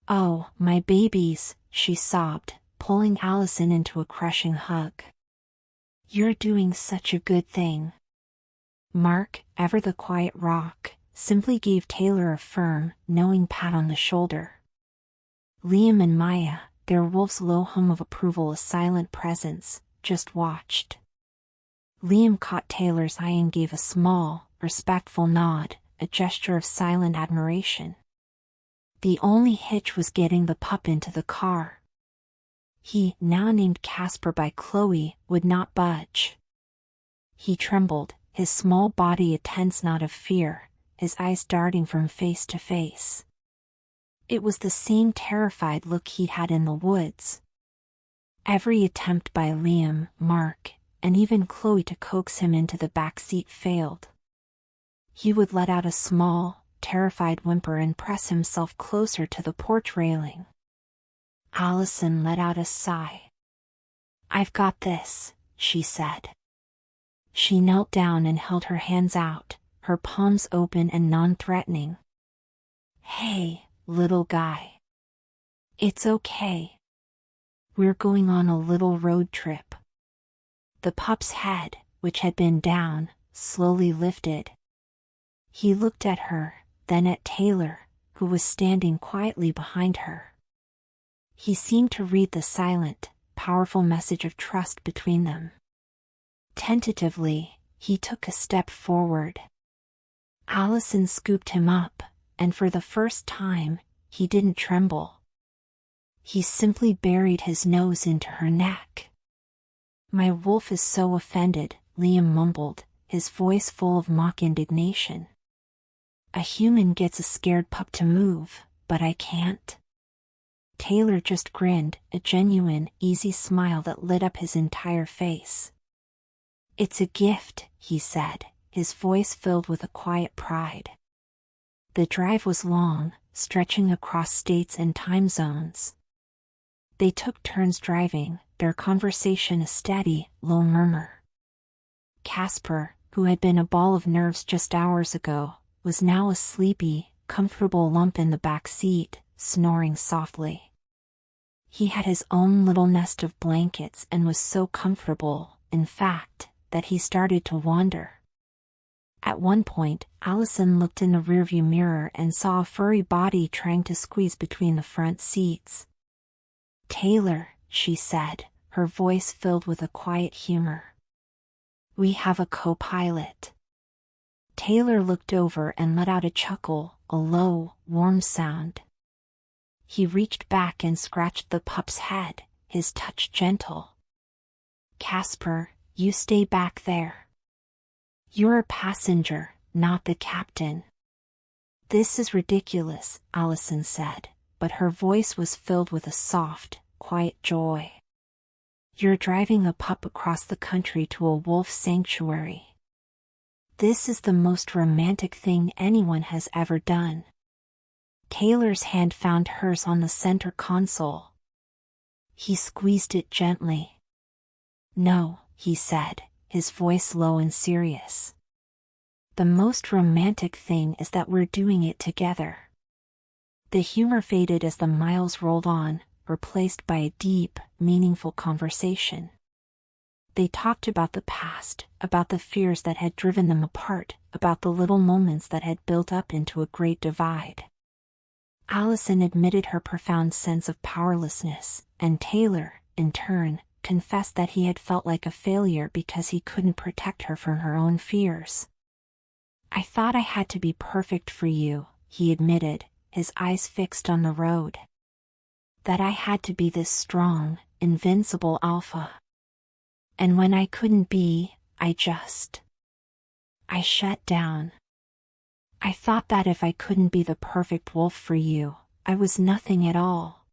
Oh, my babies, she sobbed, pulling Allison into a crushing hug. You're doing such a good thing. Mark, ever the quiet rock, simply gave Taylor a firm, knowing pat on the shoulder. Liam and Maya, their wolf's low hum of approval a silent presence, just watched. Liam caught Taylor's eye and gave a small, respectful nod, a gesture of silent admiration. The only hitch was getting the pup into the car. He, now named Casper by Chloe, would not budge. He trembled, his small body a tense knot of fear, his eyes darting from face to face. It was the same terrified look he'd had in the woods. Every attempt by Liam, Mark, and even Chloe to coax him into the back seat failed. He would let out a small, terrified whimper and press himself closer to the porch railing. Allison let out a sigh. "I've got this," she said. She knelt down and held her hands out, her palms open and non-threatening. "Hey, little guy. It's okay. We're going on a little road trip." The pup's head, which had been down, slowly lifted. He looked at her, then at Taylor, who was standing quietly behind her. He seemed to read the silent, powerful message of trust between them. Tentatively, he took a step forward. Allison scooped him up, and for the first time, he didn't tremble. He simply buried his nose into her neck. "My wolf is so offended," Liam mumbled, his voice full of mock indignation. "A human gets a scared pup to move, but I can't." Taylor just grinned, a genuine, easy smile that lit up his entire face. "It's a gift," he said, his voice filled with a quiet pride. The drive was long, stretching across states and time zones. They took turns driving, their conversation a steady, low murmur. Casper, who had been a ball of nerves just hours ago, was now a sleepy, comfortable lump in the back seat, snoring softly. He had his own little nest of blankets and was so comfortable, in fact, that he started to wander. At one point, Allison looked in the rearview mirror and saw a furry body trying to squeeze between the front seats. "Taylor," she said, her voice filled with a quiet humor. "We have a co-pilot." Taylor looked over and let out a chuckle, a low, warm sound. He reached back and scratched the pup's head, his touch gentle. "Casper, you stay back there. You're a passenger, not the captain." "This is ridiculous," Allison said, but her voice was filled with a soft, quiet joy. "You're driving a pup across the country to a wolf sanctuary. This is the most romantic thing anyone has ever done." Taylor's hand found hers on the center console. He squeezed it gently. "No," he said, his voice low and serious. "The most romantic thing is that we're doing it together." The humor faded as the miles rolled on, replaced by a deep, meaningful conversation. They talked about the past, about the fears that had driven them apart, about the little moments that had built up into a great divide. Allison admitted her profound sense of powerlessness, and Taylor, in turn, confessed that he had felt like a failure because he couldn't protect her from her own fears. "I thought I had to be perfect for you," he admitted, his eyes fixed on the road. "That I had to be this strong, invincible alpha. And when I couldn't be, I shut down. I thought that if I couldn't be the perfect wolf for you, I was nothing at all."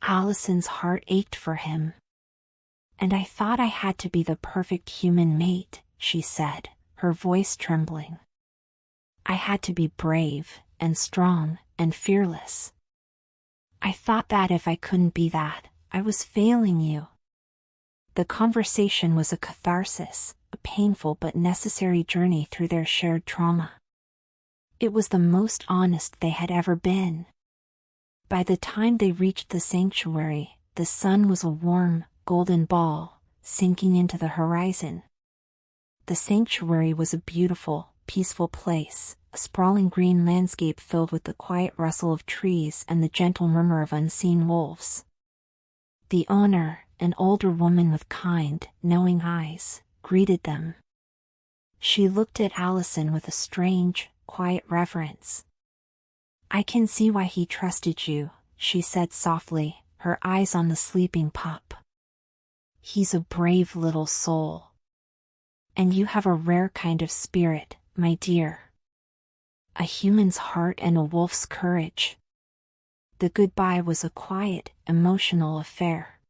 Allison's heart ached for him. "And I thought I had to be the perfect human mate," she said, her voice trembling. "I had to be brave, and strong, and fearless. I thought that if I couldn't be that, I was failing you." The conversation was a catharsis, a painful but necessary journey through their shared trauma. It was the most honest they had ever been. By the time they reached the sanctuary, the sun was a warm, golden ball, sinking into the horizon. The sanctuary was a beautiful, peaceful place, a sprawling green landscape filled with the quiet rustle of trees and the gentle murmur of unseen wolves. The owner, an older woman with kind, knowing eyes, greeted them. She looked at Allison with a strange, quiet reverence. "I can see why he trusted you," she said softly, her eyes on the sleeping pup. "He's a brave little soul. And you have a rare kind of spirit, my dear. A human's heart and a wolf's courage." The goodbye was a quiet, emotional affair.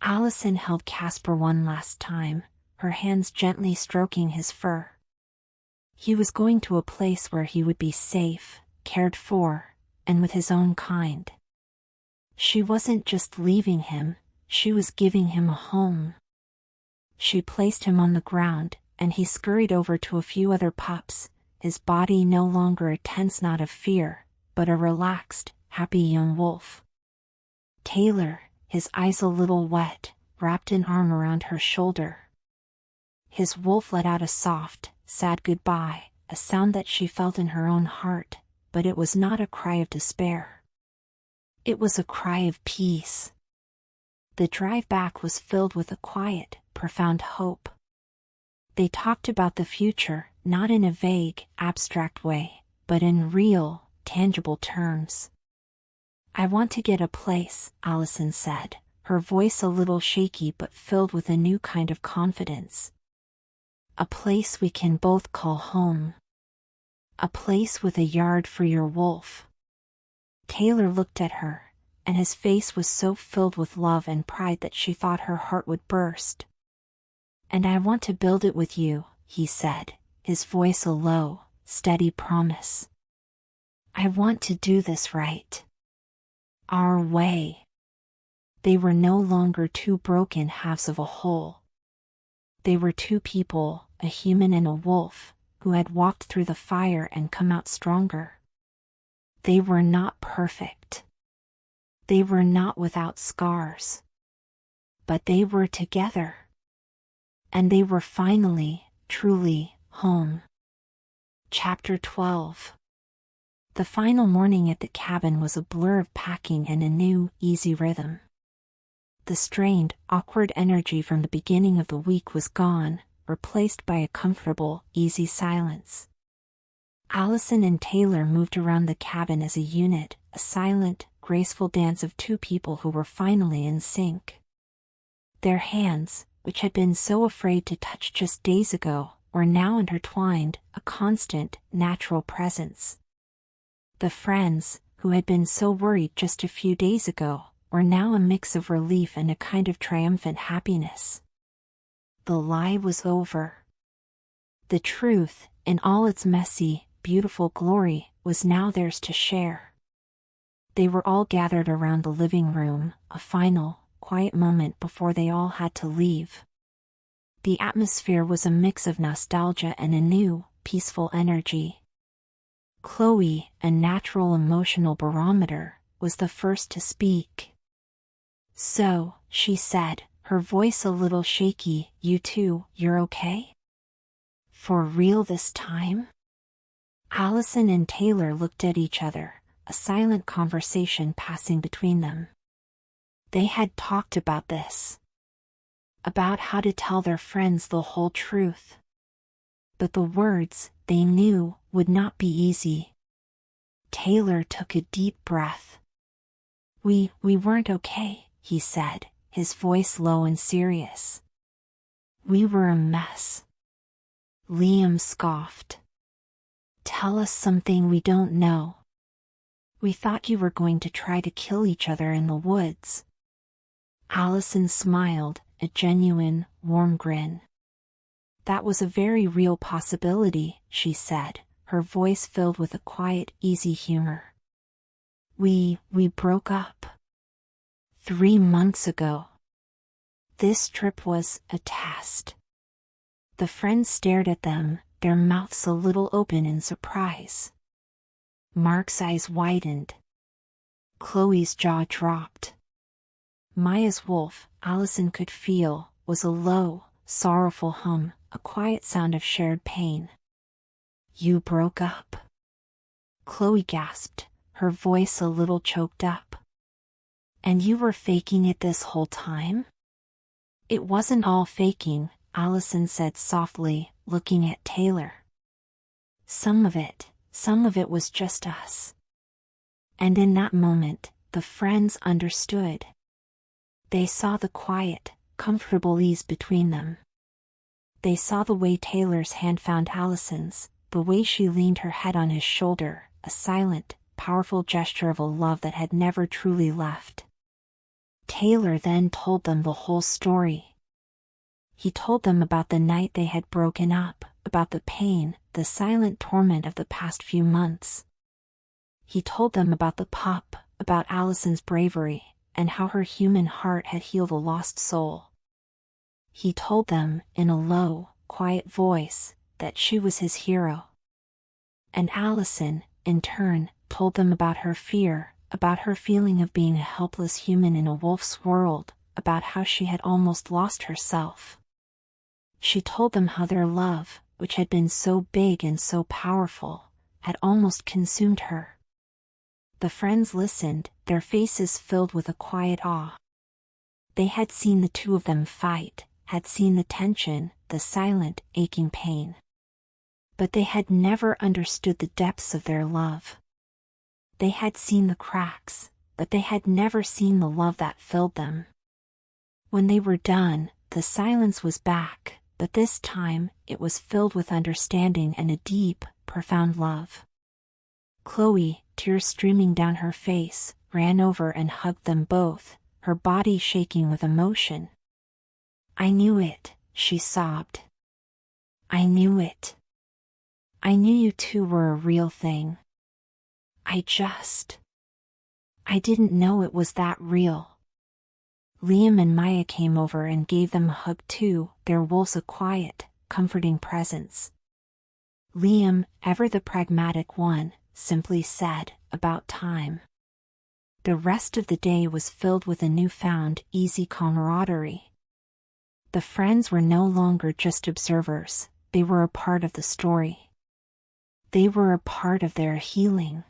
Allison held Casper one last time, her hands gently stroking his fur. He was going to a place where he would be safe, cared for, and with his own kind. She wasn't just leaving him, she was giving him a home. She placed him on the ground, and he scurried over to a few other pups, his body no longer a tense knot of fear, but a relaxed, happy young wolf. Taylor, his eyes a little wet, wrapped an arm around her shoulder. His wolf let out a soft, sad goodbye, a sound that she felt in her own heart, but it was not a cry of despair. It was a cry of peace. The drive back was filled with a quiet, profound hope. They talked about the future, not in a vague, abstract way, but in real, tangible terms. "I want to get a place," Allison said, her voice a little shaky but filled with a new kind of confidence. "A place we can both call home. A place with a yard for your wolf." Taylor looked at her, and his face was so filled with love and pride that she thought her heart would burst. "And I want to build it with you," he said, his voice a low, steady promise. "I want to do this right. Our way." They were no longer two broken halves of a whole. They were two people, a human and a wolf, who had walked through the fire and come out stronger. They were not perfect. They were not without scars. But they were together. And they were finally, truly, home. Chapter 12. The final morning at the cabin was a blur of packing and a new, easy rhythm. The strained, awkward energy from the beginning of the week was gone, replaced by a comfortable, easy silence. Allison and Taylor moved around the cabin as a unit, a silent, graceful dance of two people who were finally in sync. Their hands, which had been so afraid to touch just days ago, were now intertwined, a constant, natural presence. The friends, who had been so worried just a few days ago, were now a mix of relief and a kind of triumphant happiness. The lie was over. The truth, in all its messy, beautiful glory, was now theirs to share. They were all gathered around the living room, a final, quiet moment before they all had to leave. The atmosphere was a mix of nostalgia and a new, peaceful energy. Chloe, a natural emotional barometer, was the first to speak. "So," she said, her voice a little shaky, "you're okay? For real this time?" Allison and Taylor looked at each other, a silent conversation passing between them. They had talked about this. About how to tell their friends the whole truth. But the words, they knew, would not be easy. Taylor took a deep breath. We weren't okay," he said, his voice low and serious. "We were a mess." Liam scoffed. "Tell us something we don't know." "We thought you were going to try to kill each other in the woods." Allison smiled, a genuine, warm grin. "That was a very real possibility," she said, her voice filled with a quiet, easy humor. We broke up 3 months ago. This trip was a test." The friends stared at them, their mouths a little open in surprise. Mark's eyes widened. Chloe's jaw dropped. Maya's wolf, Allison could feel, was a low, sorrowful hum, a quiet sound of shared pain. "You broke up?" Chloe gasped, her voice a little choked up. "And you were faking it this whole time?" "It wasn't all faking," Allison said softly, looking at Taylor. Some of it was just us." And in that moment, the friends understood. They saw the quiet, comfortable ease between them. They saw the way Taylor's hand found Allison's, the way she leaned her head on his shoulder, a silent, powerful gesture of a love that had never truly left. Taylor then told them the whole story. He told them about the night they had broken up, about the pain, the silent torment of the past few months. He told them about the pup, about Allison's bravery, and how her human heart had healed a lost soul. He told them, in a low, quiet voice, that she was his hero. And Allison, in turn, told them about her fear, about her feeling of being a helpless human in a wolf's world, about how she had almost lost herself. She told them how their love, which had been so big and so powerful, had almost consumed her. The friends listened, their faces filled with a quiet awe. They had seen the two of them fight, had seen the tension, the silent, aching pain. But they had never understood the depths of their love. They had seen the cracks, but they had never seen the love that filled them. When they were done, the silence was back, but this time, it was filled with understanding and a deep, profound love. Chloe, tears streaming down her face, ran over and hugged them both, her body shaking with emotion. "I knew it," she sobbed. "I knew it. I knew you two were a real thing. I didn't know it was that real." Liam and Maya came over and gave them a hug too, their wolves a quiet, comforting presence. Liam, ever the pragmatic one, simply said, "About time." The rest of the day was filled with a newfound, easy camaraderie. The friends were no longer just observers, they were a part of the story. They were a part of their healing.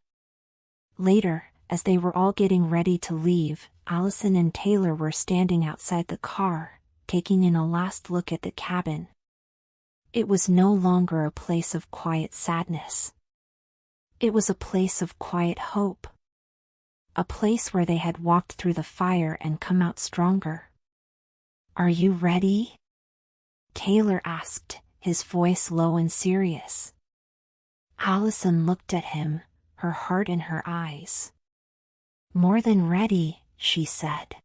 Later, as they were all getting ready to leave, Allison and Taylor were standing outside the car, taking in a last look at the cabin. It was no longer a place of quiet sadness. It was a place of quiet hope. A place where they had walked through the fire and come out stronger. "Are you ready?" Taylor asked, his voice low and serious. Allison looked at him, her heart in her eyes. "More than ready," she said.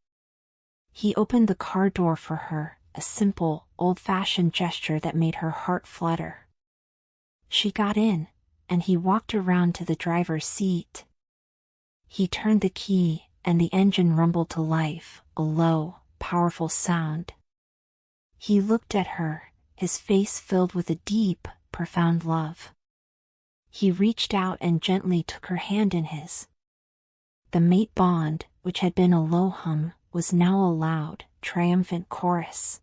He opened the car door for her, a simple, old-fashioned gesture that made her heart flutter. She got in, and he walked around to the driver's seat. He turned the key, and the engine rumbled to life, a low, powerful sound. He looked at her, his face filled with a deep, profound love. He reached out and gently took her hand in his. The mate bond, which had been a low hum, was now a loud, triumphant chorus.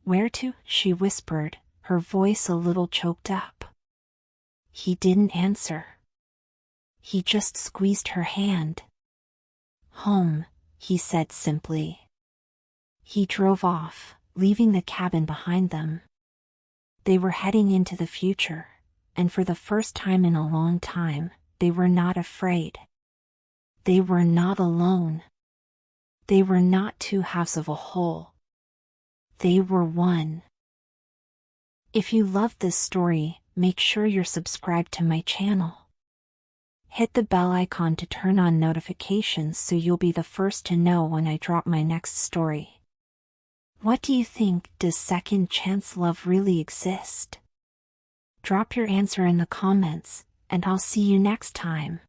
"Where to?" she whispered, her voice a little choked up. He didn't answer. He just squeezed her hand. "Home," he said simply. He drove off, leaving the cabin behind them. They were heading into the future, and for the first time in a long time, they were not afraid. They were not alone. They were not two halves of a whole. They were one. If you loved this story, make sure you're subscribed to my channel. Hit the bell icon to turn on notifications so you'll be the first to know when I drop my next story. What do you think? Does second chance love really exist? Drop your answer in the comments, and I'll see you next time.